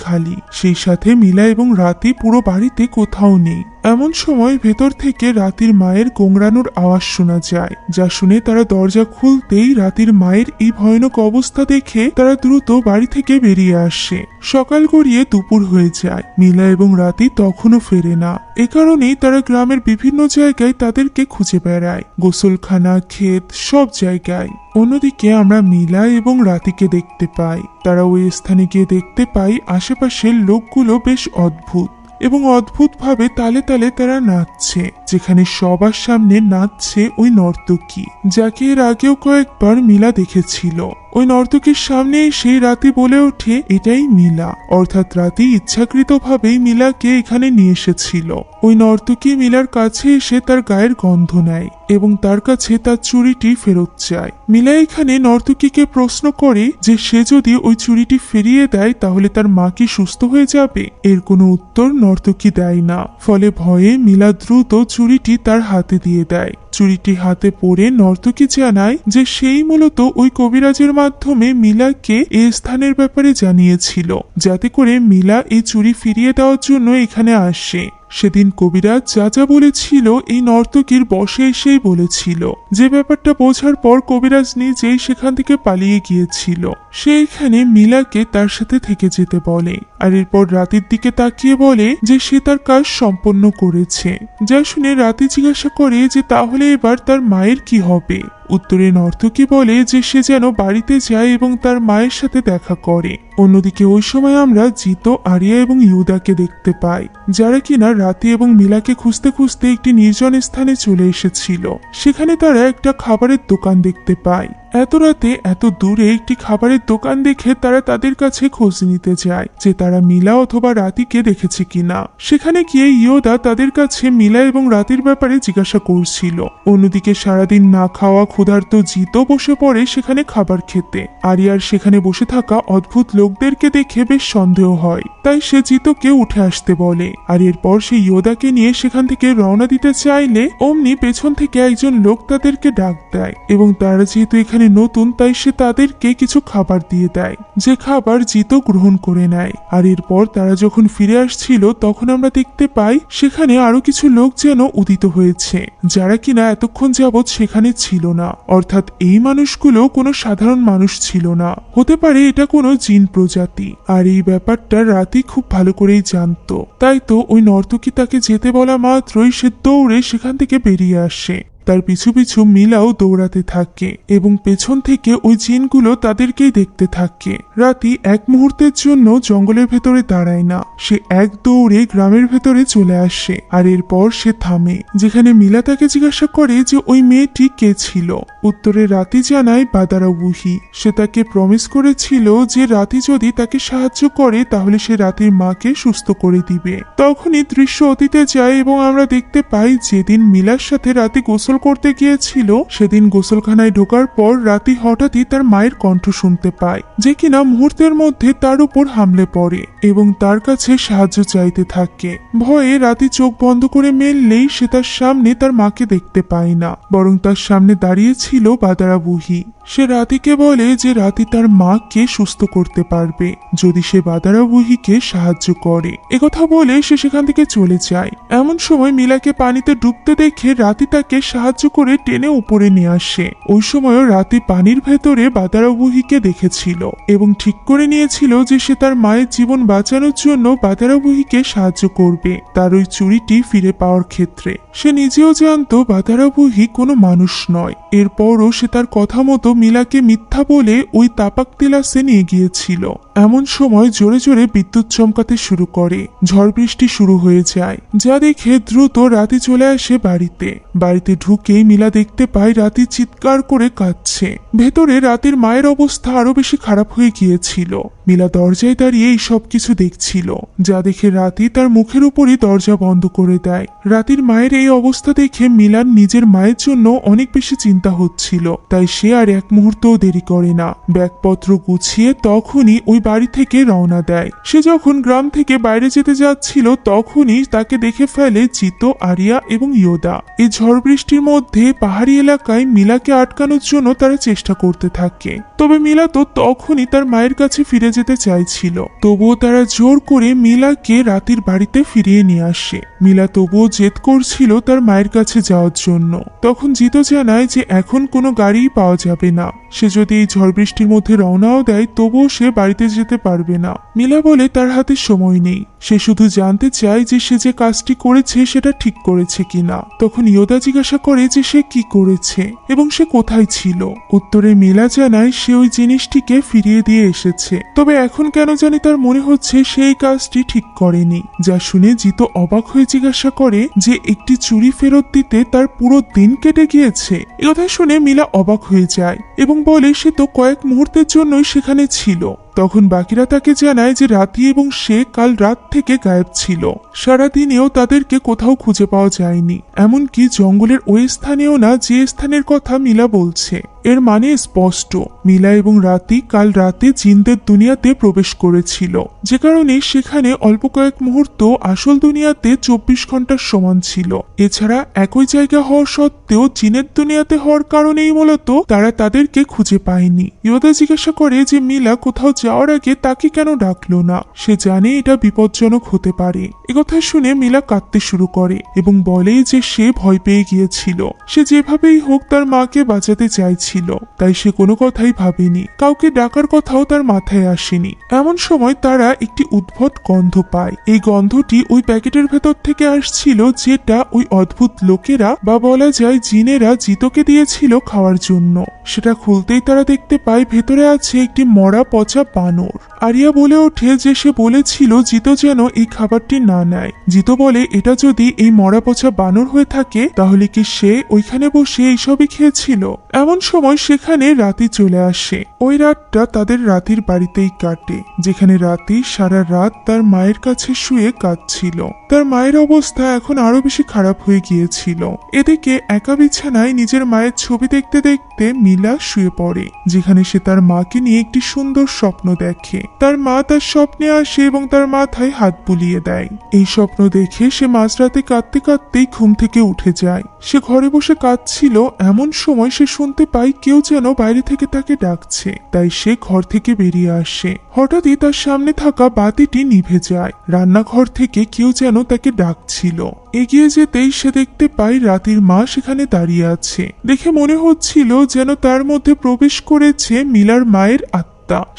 A: খালি। সেই সাথে মিলা এবং রাতি পুরো বাড়িতে কোথাও নেই। এমন সময় ভেতর থেকে রাতির মায়ের গোংরানোর আওয়াজ শোনা যায়, যা শুনে তারা দরজা খুলতেই রাতির মায়ের এই ভয়ানক অবস্থা দেখে তারা দ্রুত বাড়ি থেকে বেরিয়ে আসে। সকাল গড়িয়ে দুপুর হয়ে যায়। মিলা এবং রাতি তখনও ফেরে না। এ কারণেই তারা গ্রামের বিভিন্ন জায়গায় তাদেরকে খুঁজে বেড়ায়, গোসলখানা, ক্ষেত, সব জায়গায়। অন্যদিকে আমরা মিলা এবং রাতিকে দেখতে পাই। তারা ওই স্থানে গিয়ে দেখতে পাই আশেপাশের লোকগুলো বেশ অদ্ভুত এবং অদ্ভুতভাবে তালে তালে তারা নাচছে, যেখানে সবার সামনে নাচছে ওই নর্তকী, যাকে এর আগেও কয়েকবার মিলা দেখেছিল। ওই নর্তকীর সামনে সেই রাতি বলে ওঠে, এটাই মিলা। অর্থাৎ রাতি ইচ্ছাকৃতভাবেই মিলাকে এখানে নিয়ে এসেছিল। ওই নর্তকী মিলার কাছে এসে তার গায়ের গন্ধ নেয় এবং তার কাছে তার চুড়িটি ফেরত চায়। মিলা এখানে নর্তকীকে প্রশ্ন করে যে সে যদি ওই চুড়িটি ফিরিয়ে দেয় তাহলে তার মা কি সুস্থ হয়ে যাবে। এর কোনো উত্তর নর্তকী দেয় না। ফলে ভয়ে মিলা দ্রুত চুড়িটি তার হাতে দিয়ে দেয়। চুড়িটি হাতে পরে নর্তকী জানায় যে সেই মূলত ওই কবিরাজের মাধ্যমে মিলাকে এই স্থানের ব্যাপারে জানিয়েছিল, যাতে করে মিলা এই চুড়ি ফিরিয়ে দেওয়ার জন্য এখানে আসে। সেদিন কবিরাজ যা যা বলেছিল এই নর্তকীর বসে এসেই বলেছিল। যে ব্যাপারটা বোঝার পর কবিরাজ নিজেই সেখান থেকে পালিয়ে গিয়েছিল। সে এখানে মিলাকে তার সাথে থেকে যেতে বলে, আর এরপর রাতের দিকে তাকিয়ে বলে যে সে তার কাজ সম্পন্ন করেছে। যা শুনে রাতে জিজ্ঞাসা করে যে তাহলে এবার তার মায়ের কি হবে। উত্তরে নর্তকী বলে যে সে যেন বাড়িতে যায় এবং তার মায়ের সাথে দেখা করে। অন্যদিকে ওই সময় আমরা জিতো, আরিয়া এবং ইয়োদাকে দেখতে পাই, যারা কিনা রাতি এবং মিলাকে খুঁজতে খুঁজতে একটি নির্জন স্থানে চলে এসেছিল। সেখানে তারা একটা খাবারের দোকান দেখতে পায়। এত রাতে এত দূরে একটি খাবারের দোকান দেখে তারা তাদের কাছে খোঁজ নিতে যায় যে তারা মিলা অথবা রাতিকে দেখেছে কিনা। সেখানে গিয়ে ইয়োদা তাদের কাছে মিলা এবং রাতির ব্যাপারে জিজ্ঞাসা করছিল। অন্যদিকে সারাদিন না খাওয়া ক্ষুধার্ত জিতো বসে পড়ে সেখানে খাবার খেতে। আরিয়ার সেখানে বসে থাকা অদ্ভুত লোকদেরকে দেখে বেশ সন্দেহ হয়, তাই সে জিতোকে উঠে আসতে বলে। আর এরপর সে ইয়োদাকে নিয়ে সেখান থেকে রওনা দিতে চাইলে অমনি পেছন থেকে একজন লোক তাদেরকে ডাক দেয় এবং তারা যেহেতু এখানে নতুন তাই সে তাদেরকে কিছু খাবার দিয়ে দেয়, যে খাবার জিতো গ্রহণ করে নেয়। আর এরপর তারা যখন ফিরে আসছিল তখন আমরা দেখতে পাই সেখানে আরো কিছু লোক যেন উদিত হয়েছে, যারা কিনা এতক্ষণ যাবৎ সেখানে ছিল না। অর্থাৎ এই মানুষগুলো কোনো সাধারণ মানুষ ছিল না, হতে পারে এটা কোনো জিন প্রজাতি। আর এই ব্যাপারটা রাতি খুব ভালো করেই জানতো। তাই তো ওই নর্তকী তাকে যেতে বলা মাত্রই সে দৌড়ে সেখান থেকে বেরিয়ে আসে। তার পিছু পিছু মিলাও দৌড়াতে থাকে এবং পেছন থেকে ওই জিনগুলো তাদেরকেই দেখতে থাকে। রাতি এক মুহূর্তের জন্য জঙ্গলের ভেতরে দাঁড়ায় না, সে এক দৌড়ে গ্রামের ভেতরে চলে আসে। আর এরপর সে থামে, যেখানে মিলা তাকে জিজ্ঞাসা করে যে ওই মেয়েটি কে ছিল। উত্তরে রাতি জানায় বাদারা বুহি। সে তাকে প্রমিস করেছিল যে রাতি যদি তাকে সাহায্য করে তাহলে সে রাতির মাকে সুস্থ করে দিবে। তখনই দৃশ্য অতীতে যায় এবং আমরা দেখতে পাই যেদিন মিলার সাথে রাতি গোসল করতে গিয়েছিল সেদিন গোসলখানায় ঢোকার পর রাতি হঠাৎই তার মায়ের কণ্ঠ শুনতে পায়, যে কিনা মুহূর্তের মধ্যে তার উপর হামলে পড়ে এবং তার কাছে সাহায্য চাইতে থাকে। ভয়ে রাতি চোখ বন্ধ করে মেললেই সে তার সামনে তার মাকে দেখতে পায় না, বরং তার সামনে দাঁড়িয়ে ছিল বাদারা বুহি। সে রাতিকে বলে যে রাতি তার মাকে সুস্থ করতে পারবে যদি সে বাদারা বুহিকে সাহায্য করে। একথা বলে সে সেখান থেকে চলে যায়। এমন সময় মিলাকে পানিতে ডুবতে দেখে রাতি তাকে সাহায্য করে টেনে উপরে নিয়ে আসে। ওই সময়ও রাতে পানির ভেতরে বাদারাবুহিকে দেখেছিল এবং ঠিক করে নিয়েছিল যে সে তার মায়ের জীবন বাঁচানোর জন্য বাদারাবুহিকে সাহায্য করবে তার ওই চুরিটি ফিরে পাওয়ার ক্ষেত্রে। সে নিজেও জানতো বাদারাবুহি কোনো মানুষ নয়। এরপরও সে তার কথা মতো মিলাকে মিথ্যা বলে ওই তাপাক তিলাসে নিয়ে গিয়েছিল। এমন সময় জোরে জোরে বিদ্যুৎ চমকাতে শুরু করে, ঝড় বৃষ্টি শুরু হয়ে যায়, যা দেখে দ্রুত রাতে চলে আসে বাড়িতে ঢুকেই মিলা দেখতে পায় রাতে চিৎকার করে কাঁদছে। ভেতরে রাতের মায়ের অবস্থা আরো বেশি খারাপ হয়ে গিয়েছিল। মিলা দরজায় দাঁড়িয়ে এই সবকিছু দেখছিল, যা দেখে রাতি তার মুখের উপরই দরজা বন্ধ করে দেয়। রাতির মায়ের এই অবস্থা দেখে মিলার নিজের মায়ের জন্য অনেক বেশি চিন্তা হচ্ছিল, তাই সে আর এক মুহূর্তও দেরি করে না, ব্যাগপত্র গুছিয়ে তখনই ওই বাড়ি থেকে রওনা দেয়। সে যখন গ্রাম থেকে বাইরে যেতে যাচ্ছিল তখনই তাকে দেখে ফেলে জিতো, আরিয়া এবং ইয়োদা। এই ঝড় বৃষ্টির মধ্যে পাহাড়ি এলাকায় মিলাকে আটকানোর জন্য তারা চেষ্টা করতে থাকে। তবে মিলা তো তখনই তার মায়ের কাছে ফিরে যেতে চাইছিল, তবুও তারা জোর করে মিলাকে রাতের বাড়িতে ফিরিয়ে নিয়ে আসে। মিলা তবুও জেদ করছিল তার মায়ের কাছে যাওয়ার জন্য। তখন জিতো জানায় যে এখন কোনো গাড়িই পাওয়া যাবে না, সে যদি এই ঝড় বৃষ্টির মধ্যে রওনাও দেয় তবুও সে বাড়িতে যেতে পারবে না। মিলা বলে তার হাতে সময় নেই, সে শুধু জানতে চায় যে সে যে কাজটি করেছে সেটা ঠিক করেছে কিনা। তখন ইয়োদা জিজ্ঞাসা করে যে সে কি করেছে এবং সে কোথায় ছিল। উত্তরে মিলা জানায় সে ওই জিনিসটিকে ফিরিয়ে দিয়ে এসেছে, তবে এখন কেন জানি তার মনে হচ্ছে সে এই কাজটি ঠিক করেনি। যা শুনে জিতো অবাক হয়ে জিজ্ঞাসা করে যে একটি চুরি ফেরত দিতে তার পুরো দিন কেটে গিয়েছে। একথা শুনে মিলা অবাক হয়ে যায় এবং বলে সে তো কয়েক মুহূর্তের জন্যই সেখানে ছিল। তখন বাকিরা তাকে জানায় যে রাতি এবং সে কাল রাত থেকে গায়েব ছিল, সারাদিনেও তাদেরকে কোথাও খুঁজে পাওয়া যায়নি, এমনকি জঙ্গলের ওই স্থানেও না যে স্থানের কথা মিলা বলছে। এর মানে স্পষ্ট, মিলা এবং রাতি কাল রাতে জিনদের দুনিয়াতে প্রবেশ করেছিল, যে কারণে সেখানে অল্প কয়েক মুহূর্ত আসল দুনিয়াতে 24 ঘন্টার সমান ছিল। এছাড়া একই জায়গা হওয়া সত্ত্বেও জিনের দুনিয়াতে হওয়ার কারণেই মূলত তারা তাদেরকে খুঁজে পায়নি। ইয়োদা জিজ্ঞাসা করে যে মিলা কোথাও যাওয়ার আগে তাকে কেন ডাকলো না, সে জানে এটা বিপজ্জনক হতে পারে। একথা শুনে মিলা কাঁদতে শুরু করে এবং বলে যে সে ভয় পেয়ে গিয়েছিল, সে যেভাবেই হোক তার মাকে বাঁচাতে চাইছিল, তাই সে কোনো কথাই ভাবেনি, কাউকে ডাকার কথাও তার মাথায় আসেনি। এমন সময় তারা একটি উদ্ভট গন্ধ পায়। এই গন্ধটি ওই প্যাকেটের ভেতর থেকে আসছিল, যেটা ওই অদ্ভুত লোকেরা বা বলা যায় জিনেরা জিতোকে দিয়েছিল খাওয়ার জন্য। সেটা খুলতেই তারা দেখতে পায় ভেতরে আছে একটি মরা পচা বানর। আরিয়া বলে ওঠে যে সে বলেছিল জিতো যেন এই খাবারটি না নেয়। জিতো বলে এটা যদি এই মরা পচা বানর হয়ে থাকে তাহলে কি সে ওইখানে বসে এইসবই খেয়েছিল। এমন সময় সেখানে রাতি চলে আসে। ওই রাতটা তাদের রাতির বাড়িতেই কাটে, যেখানে রাতি সারা রাত তার মায়ের কাছে শুয়ে কাঁদছিল। তার মায়ের অবস্থা এখন আরো বেশি খারাপ হয়ে গিয়েছিল। এদিকে একা বিছানায় নিজের মায়ের ছবি দেখতে দেখতে মিলা শুয়ে পড়ে, যেখানে সে তার মাকে নিয়ে একটি সুন্দর স্বপ্ন দেখে। তার মা তার স্বপ্নে আসে এবং তার মাথায় হাত বুলিয়ে দেয়। এই স্বপ্ন দেখে সে মাঝরাতে কাঁদতে কাঁদতেই ঘুম থেকে উঠে যায়। সে ঘরে বসে কাঁদছিল, এমন সময় সে শুনতে পায় কেউ যেন বাইরে থেকে তাকে ডাকছে, তাই সে ঘর থেকে বেরিয়ে আসে। হঠাৎই তার সামনে থাকা বাতিটি নিভে যায়। রান্নাঘর থেকে কেউ যেন তাকে ডাকছিল। এগিয়ে যেতেই সে দেখতে পায় রাতির মা সেখানে দাঁড়িয়ে আছে। দেখে মনে হচ্ছিল যেন তার মধ্যে প্রবেশ করেছে মিলার মায়ের আত্মা।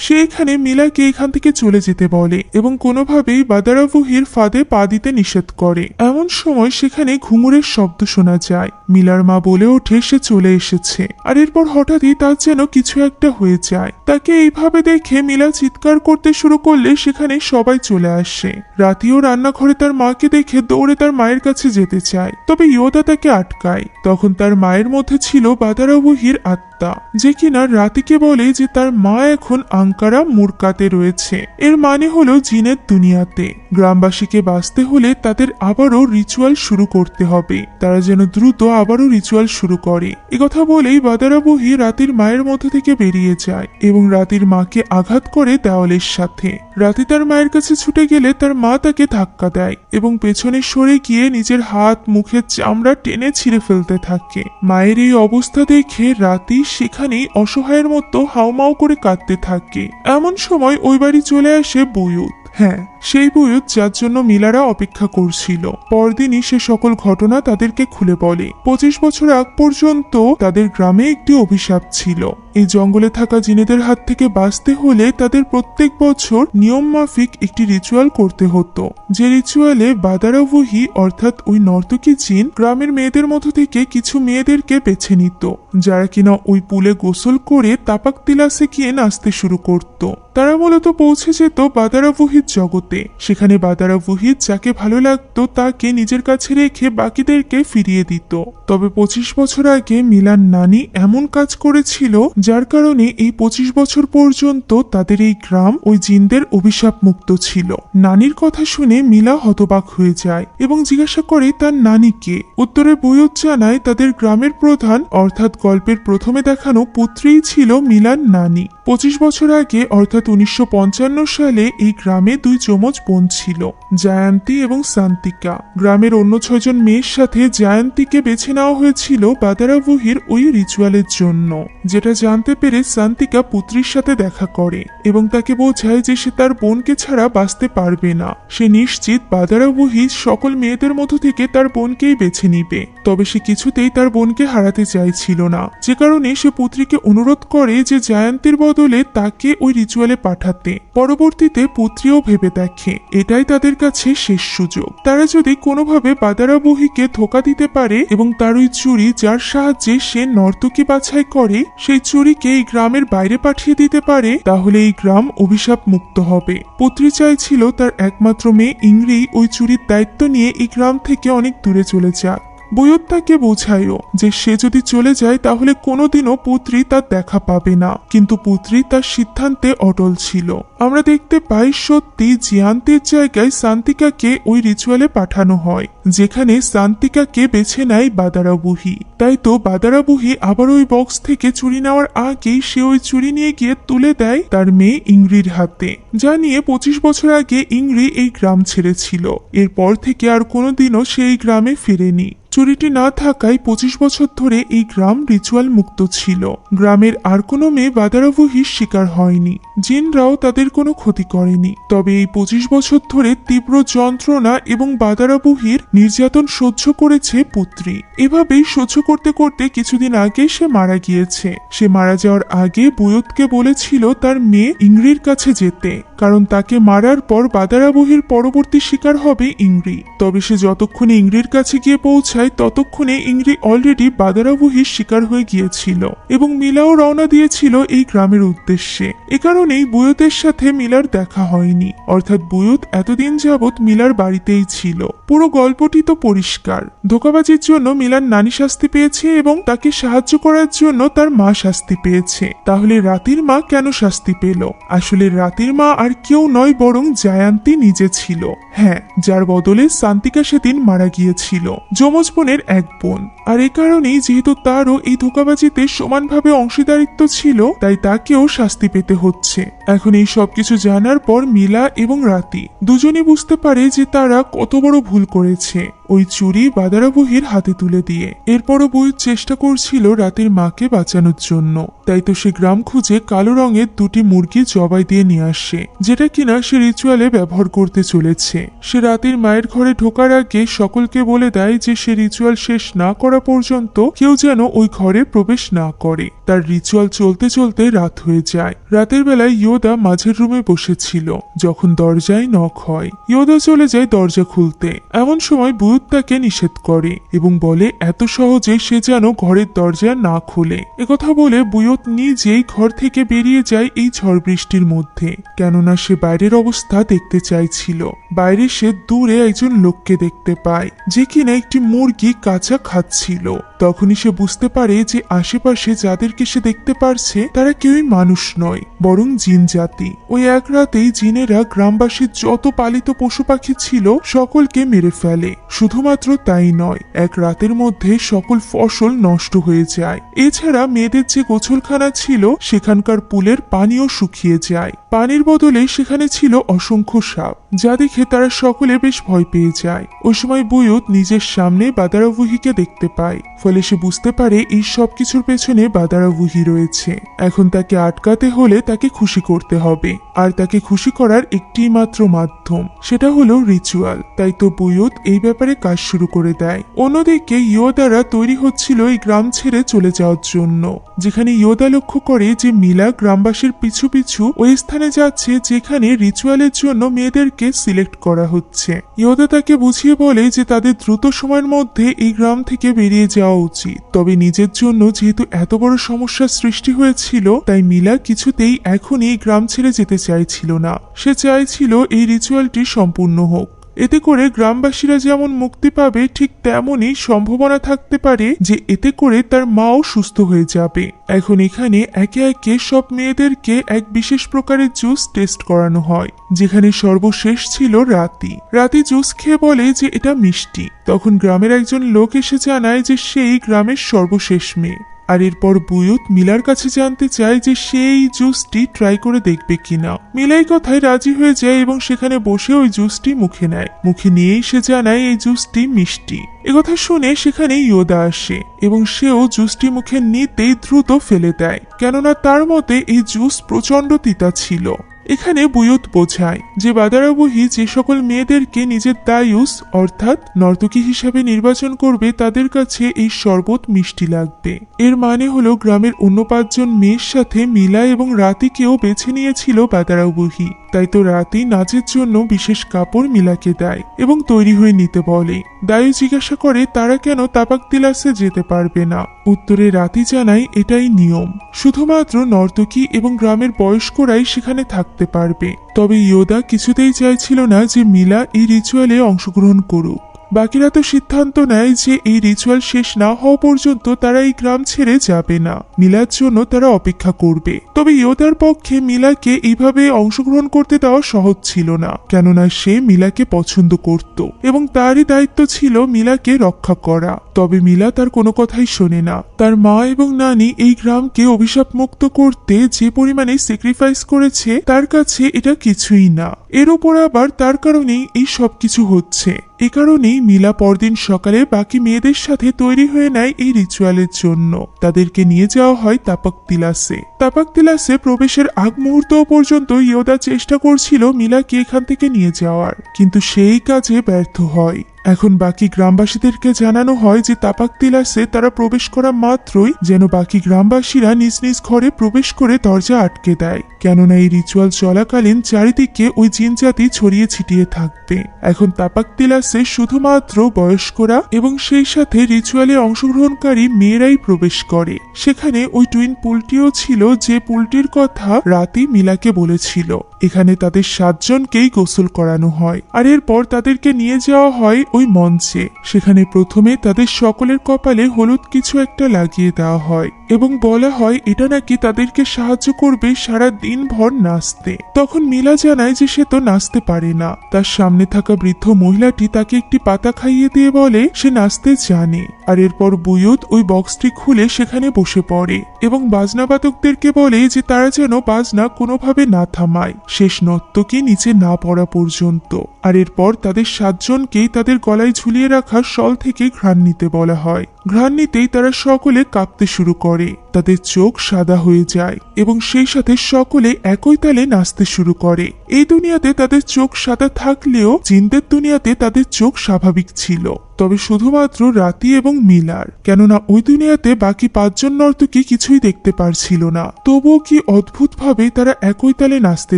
A: সে এখানে মিলাকে এখান থেকে চলে যেতে বলে এবং কোনোভাবেই বাদারাবুহির ফাঁদে পা দিতে নিষেধ করে। এমন সময় সেখানে ঘুঙুরের শব্দ শোনা যায়। মিলার মা বলে ওঠে সে চলে এসেছে, আর এরপর হঠাৎই তার যেন কিছু একটা হয়ে যায়। তাকে এইভাবে দেখে মিলা চিৎকার করতে শুরু করলে সেখানে সবাই চলে আসে। রাতিও রান্নাঘরে তার মাকে দেখে দৌড়ে তার মায়ের কাছে যেতে চায়, তবে ইয়োদা তাকে আটকায়। তখন তার মায়ের মধ্যে ছিল বাদারাবুহির আত্মা, যে কিনা রাতিকে বলে যে তার মা এখন আঙ্কারা মুরকাতে রয়েছে। এর মানে হলো জিনের দুনিয়াতে। গ্রামবাসীকে বাঁচতে হলে তাদের আবারও রিচুয়াল শুরু করতে হবে। তারা যেন দ্রুত আবারও রিচুয়াল শুরু করে। একথা বলেই বাদারাবুহি রাতির মায়ের মধ্যে থেকে বেরিয়ে যায় এবং রাতির মাকে আঘাত করে দেওয়ালের সাথে। রাতি তার মায়ের কাছে ছুটে গেলে তার মা তাকে ধাক্কা দেয় এবং পেছনে সরে গিয়ে নিজের হাত মুখের চামড়া টেনে ছিঁড়ে ফেলতে থাকে। মায়ের এই অবস্থা দেখে রাতি সেখানেই অসহায়ের মতো হাউমাউ করে কাঁদতে থাকে। এমন সময় ওই বাড়ি চলে আসে বুয়ুত। হ্যাঁ, সেই বুয়ুত যার জন্য মিলারা অপেক্ষা করছিল। পরদিনই সে সকল ঘটনা তাদেরকে খুলে বলে। 25 বছর আগ পর্যন্ত তাদের গ্রামে একটি অভিশাপ ছিল। এই জঙ্গলে থাকা জিনেদের হাত থেকে বাঁচতে হলে তাদের প্রত্যেক বছর নিয়ম মাফিক একটি রিচুয়াল করতে হতো, যে রিচুয়ালে বাদারাবুহি অর্থাৎ ওই নর্তকী জিন গ্রামের মেয়েদের মধ্য থেকে কিছু মেয়েদেরকে বেছে নিত, যারা কিনা ওই পুলে গোসল করে তাপাক তিলাসে গিয়ে নাচতে শুরু করত। তারা মূলত পৌঁছে যেত বাদারাবুহির জগতে। সেখানে বাদারাবুহির যাকে ভালো লাগতো তাকে নিজের কাছে রেখে বাকিদেরকে ফিরিয়ে দিত। তবে 25 বছর আগে মিলার নানি এমন কাজ করেছিল যার কারণে এই 25 বছর পর্যন্ত তাদের এই গ্রাম ওই জিনদের অভিশাপ মুক্ত ছিল। নানির কথা শুনে মিলা হতবাক হয়ে যায় এবং জিজ্ঞাসা করে তার নানিকে। উত্তরে বুয়ুত জানায় তাদের গ্রামের প্রধান অর্থাৎ গল্পের প্রথমে দেখানো পুত্রই ছিল মিলার নানি। 25 বছর আগে অর্থাৎ 1955 সালে এই গ্রামে দুই যমজ বোন ছিল, জায়ান্তি এবং শান্তিকা। গ্রামের অন্য 6 জন মেয়ের সাথে জায়ান্তিকে বেছে নেওয়া হয়েছিল বাদারাবুহির ওই রিচুয়ালের জন্য। যেটা জানতে পেরে শান্তিকা পুত্রীর সাথে দেখা করে এবং তাকে বোঝায় যে সে তার বোনকে ছাড়া বাঁচতে পারবে না। সে নিশ্চিত বাদারাবুহি সকল মেয়েদের মধ্য থেকে তার বোনকেই বেছে নিবে। তবে সে কিছুতেই তার বোনকে হারাতে চাইছিল না, যে কারণে সে পুত্রীকে অনুরোধ করে যে জায়ান্তির বদলে তাকে ওই রিচুয়ালে পাঠাতে। পরবর্তীতে পুত্রীও ভেবে দেখে এটাই তাদের কাছে শেষ সুযোগ। তারা যদি কোনোভাবে বাদারাবুহিকে ধোঁকা দিতে পারে এবং তার ওই চুড়ি যার সাহায্যে সে নর্তকী বাছাই করে সেই চুড়িকে এই গ্রামের বাইরে পাঠিয়ে দিতে পারে, তাহলে এই গ্রাম অভিশাপ মুক্ত হবে। পুত্রী চাইছিল তার একমাত্র মেয়ে ইংরি ওই চুরির দায়িত্ব নিয়ে এই গ্রাম থেকে অনেক দূরে চলে যাক। বুয়ুত তাকে বোঝায়ও যে সে যদি চলে যায় তাহলে কোনোদিনও পুত্রী তার দেখা পাবে না, কিন্তু পুত্রী তার সিদ্ধান্তে অটল ছিল। আমরা দেখতে পাই সত্যি জিয়ান্তের জায়গায় শান্তিকাকে ওই রিচুয়ালে পাঠানো হয়, যেখানে শান্তিকাকে বেছে নেয় বাদারাবুহি। তাই তো বাদারাবুহি আবার ওই বক্স থেকে চুরি নেওয়ার আগেই সে ওই চুরি নিয়ে গিয়ে তুলে দেয় তার মেয়ে ইংরির হাতে, যা নিয়ে 25 বছর আগে ইংরি এই গ্রাম ছেড়েছিল। এরপর থেকে আর কোনোদিনও সে এই গ্রামে ফিরেনি। চুরিটি না থাকায় 25 বছর ধরে এই গ্রাম রিচুয়াল মুক্ত ছিল। গ্রামের আর কোনো মেয়ে বাদারাবুহির শিকার হয়নি, জিনরাও তাদের কোনো ক্ষতি করেনি। তবে এই 25 বছর ধরে তীব্র যন্ত্রণা এবং বাদারাবুহির নির্যাতন সহ্য করেছে পুত্রী। এভাবেই সহ্য করতে করতে কিছুদিন আগে সে মারা গিয়েছে। সে মারা যাওয়ার আগে বুয়ুতকে বলেছিল তার মেয়ে ইংরির কাছে যেতে, কারণ তাকে মারার পর বাদারাবুহির পরবর্তী শিকার হবে ইংরি। তবে সে যতক্ষণে ইংরির কাছে গিয়ে পৌঁছায় ততক্ষণে ইংরি অলরেডি বাদারাবুহির শিকার হয়ে গিয়েছিল এবং মিলাও রওনা দিয়েছিল এই গ্রামের উদ্দেশ্যে। এ কারণেই বুয়ুতের সাথে মিলার দেখা হয়নি, অর্থাৎ বুয়ুত এতদিন যাবৎ মিলার বাড়িতেই ছিল। পুরো গল্পটি তো পরিষ্কার। ধোঁকাবাজির জন্য মিলার নানি শাস্তি পেয়েছে এবং তাকে সাহায্য করার জন্য তার মা শাস্তি পেয়েছে। তাহলে রাতির মা কেন শাস্তি পেল? আসলে রাতির মা আর কেউ নয় বরং জায়ান্তি নিজে ছিল। হ্যাঁ, যার বদলে শান্তিকা সেদিন মারা গিয়েছিল, যমজ বোনের এক বোন। আর এ কারণেই যেহেতু তারও এই ধোঁকাবাজিতে সমানভাবে অংশীদারিত্ব ছিল, তাই তাকেও শাস্তি পেতে হচ্ছে। এখন এই সবকিছু জানার পর মিলা এবং রাতি দুজনই বুঝতে পারে যে তারা কত বড় ভুল করেছে ওই চুরি বাদারাবুহির হাতে তুলে দিয়ে। এরপরও বুয়ুত চেষ্টা করছিল রাতের মাকে বাঁচানোর জন্য। তাই তো সে গ্রাম খুঁজে কালো রঙের 2টি মুরগি জবাই দিয়ে নিয়ে আসে, যেটা কিনা সে রিচুয়ালে ব্যবহার করতে চলেছে। সে রাতের মায়ের ঘরে ঢোকার আগে সকলকে বলে দেয় যে সে রিচুয়াল শেষ না করা পর্যন্ত কেউ যেন ওই ঘরে প্রবেশ না করে। তার রিচুয়াল চলতে চলতে রাত হয়ে যায়। রাতের বেলায় ইয়োদা মাঝের রুমে বসেছিল যখন দরজায় নক হয়। ইয়োদা চলে যায় দরজা খুলতে। এমন সময় বুয়ুত তাকে নিষেধ করে এবং বলে এত সহজে সে যেন ঘরের দরজা না খোলে। একথা বলে বুয়ুত নিজেই ঘর থেকে বেরিয়ে যায় এই ঝড় বৃষ্টির মধ্যে, কেননা সে বাইরের অবস্থা দেখতে চাইছিল। বাইরে সে দূরে একজন লোককে দেখতে পায় যে কিনা একটি মুরগি কাঁচা খাচ্ছিল। তখনই সে বুঝতে পারে যে আশেপাশে যাদেরকে সে দেখতে পারছে তারা কেউই মানুষ নয়, বরং জিন জাতি। ওই এক রাতেই জিনেরা গ্রামবাসীর যত পালিত পশু পাখি ছিল সকলকে মেরে ফেলে। শুধুমাত্র তাই নয়, এক রাতের মধ্যে সকল ফসল নষ্ট হয়ে যায়। এছাড়া মেয়েদের যে গোসলখানা ছিল সেখানকার পুলের পানিও শুকিয়ে যায়। পানির বদলে সেখানে ছিল অসংখ্য সাপ, যা দেখে তারা সকলে বেশ ভয় পেয়ে যায়। ওই সময় বুয়ুত নিজের সামনে বাদারাবুহিকে দেখতে পায়, ফলে সে বুঝতে পারে এই সব কিছুর পেছনে বাদারাবুহি রয়েছে। এখন তাকে আটকাতে হলে তাকে খুশি করতে হবে, আর তাকে খুশি করার একটি মাত্র মাধ্যম, সেটা হলো রিচুয়াল। তাই তো বুয়ুত এই ব্যাপারে কাজ শুরু করে দেয়। অন্যদিকে ইয়োদারা তৈরি হচ্ছিল এই গ্রাম ছেড়ে চলে যাওয়ার জন্য, যেখানে ইয়োদা লক্ষ্য করে যে মিলা গ্রামবাসীর পিছু পিছু ওই স্থানে যাচ্ছে যেখানে রিচুয়ালের জন্য মেয়েদেরকে সিলেক্ট করা হচ্ছে। ইয়োদা তাকে বুঝিয়ে বলে যে তাদের দ্রুত সময়ের মধ্যে এই গ্রাম থেকে বেরিয়ে যাওয়া উচিত। তবে নিজের জন্য যেহেতু এত বড় সমস্যার সৃষ্টি হয়েছিল, তাই মিলা কিছুতেই এখনই এই গ্রাম ছেড়ে যেতে চাইছিল না। সে চাইছিল এই রিচুয়ালটি সম্পূর্ণ হোক। এতে করে গ্রামবাসীরা যেমন মুক্তি পাবে, ঠিক তেমনই সম্ভাবনা থাকতে পারে যে এতে করে তার মাও সুস্থ হয়ে যাবে। এখন এখানে একে একে সব মেয়েদেরকে এক বিশেষ প্রকারের জুস টেস্ট করানো হয়, যেখানে সর্বশেষ ছিল রাতি। রাতি জুস খেয়ে বলে যে এটা মিষ্টি। তখন গ্রামের একজন লোক এসে জানায় যে সেই গ্রামের সর্বশেষ মেয়ে। আর এরপর বুয়ুত মিলার কাছে জানতে চায় যে সেই জুসটি ট্রাই করে দেখবে কিনা। মিলাই কথায় রাজি হয়ে যায় এবং সেখানে বসে ওই জুসটি মুখে নেয়। মুখে নিয়েই সে জানায় এই জুসটি মিষ্টি। একথা শুনে সেখানে ইয়োদা আসে এবং সেও জুসটি মুখে নিতেই দ্রুত ফেলে দেয়, কেননা তার মতে এই জুস প্রচন্ড তিতা ছিল। এখানে বুয়ুত বোঝায় যে বাদারাবুহি যে সকল মেয়েদেরকে নিজের দায়ুস অর্থাৎ নর্তকী হিসাবে নির্বাচন করবে, তাদের কাছে এই শরবত মিষ্টি লাগবে। এর মানে হলো গ্রামের অন্য 5 জন মেয়ের সাথে মিলা এবং রাতিকেও বেছে নিয়েছিল বাদারাবুহি। তাই তো রাতি নাচের জন্য বিশেষ কাপড় মিলাকে দেয় এবং তৈরি হয়ে নিতে বলে। দায়ু জিজ্ঞাসা করে তারা কেন তাপাকতিলাসে যেতে পারবে না। উত্তরে রাতি জানায় এটাই নিয়ম, শুধুমাত্র নর্তকী এবং গ্রামের বয়স্করাই সেখানে থাকতে পারবে। তবে ইয়োদা কিছুতেই চাইছিল না যে মিলা এই রিচুয়ালে অংশগ্রহণ করুক। বাকিরা তো সিদ্ধান্ত নেয় যে এই রিচুয়াল শেষ না হওয়া পর্যন্ত তারা এই গ্রাম ছেড়ে যাবে না, মিলার জন্য তারা অপেক্ষা করবে। তবে ইয়োদার পক্ষে মিলাকে এইভাবে অংশগ্রহণ করতে দেওয়া সহজ ছিল না, কেননা সে মিলাকে পছন্দ করত এবং তারই দায়িত্ব ছিল মিলাকে রক্ষা করা। তবে মিলা তার কোনো কথাই শোনে না। তার মা এবং নানি এই গ্রামকে অভিশাপ মুক্ত করতে যে পরিমাণে স্যাক্রিফাইস করেছে, তার কাছে এটা কিছুই না। এর উপর আবার তার কারণেই এই সবকিছু হচ্ছে। এ কারণেই মিলা পরদিন সকালে বাকি মেয়েদের সাথে তৈরি হয়ে নেয় এই রিচুয়ালের জন্য। তাদেরকে নিয়ে যাওয়া হয় তাপাকতিলাসে। তাপাকতিলাসে প্রবেশের আগ মুহূর্ত পর্যন্ত ইয়োদা চেষ্টা করছিল মিলাকে এখান থেকে নিয়ে যাওয়ার, কিন্তু সেই কাজে ব্যর্থ হয়। এখন বাকি গ্রামবাসীদেরকে জানানো হয় যে তাপাকতিলাসে তারা প্রবেশ করা মাত্রই যেন বাকি গ্রামবাসীরা নিজ নিজ ঘরে প্রবেশ করে দরজা আটকে দেয়, কেননা এই রিচুয়াল চলাকালীন চারিদিকে ওই জিনজাতি ছড়িয়ে ছিটিয়ে থাকবে। এখন তাপাকতিলাসে শুধুমাত্র বয়স্করা এবং সেই সাথে রিচুয়ালে অংশগ্রহণকারী মেয়েরাই প্রবেশ করে। সেখানে ওই টুইন পুলটিও ছিল, যে পুলটির কথা রাতি মিলাকে বলেছিল। এখানে তাদের 7 জনকেই গোসল করানো হয়, আর এরপর তাদেরকে নিয়ে যাওয়া হয় ওই মঞ্চে। সেখানে প্রথমে তাদের সকলের কপালে হলুদ কিছু একটা লাগিয়ে দেওয়া হয় এবং বলা হয় এটা নাকি তাদেরকে সাহায্য করবে সারা দিন ভর নাচতে। তখন মিলা জানায় যে সে তো নাচতে পারে না। তার সামনে থাকা বৃদ্ধ মহিলাটি তাকে একটি পাতা খাইয়ে দিয়ে বলে সে নাচতে জানে। আর এরপর বুয়ুত ওই বক্সটি খুলে সেখানে বসে পড়ে এবং বাজনাবাদকদেরকে বলে যে তারা যেন বাজনা কোনোভাবে না থামায়, শেষ নর্তকী নিচে না পড়া পর্যন্ত। আর এরপর তাদের 7 জনকেই তাদের গলায় ঝুলিয়ে রাখা শল থেকে ঘ্রাণ নিতে বলা হয়। ঘ্রাণ নিতেই তারা সকলে কাঁপতে শুরু করে, তাদের চোখ সাদা হয়ে যায় এবং সেই সাথে সকলে একই তালে নাচতে শুরু করে। এই দুনিয়াতে তাদের চোখ সাদা থাকলেও জিনদের দুনিয়াতে তাদের চোখ স্বাভাবিক ছিল, তবে শুধুমাত্র রাতি এবং মিলার, কেননা ওই দুনিয়াতে বাকি 5 জন নর্তকী কিছুই দেখতে পারছিল না। তবুও কি অদ্ভুতভাবে তারা একই তালে নাচতে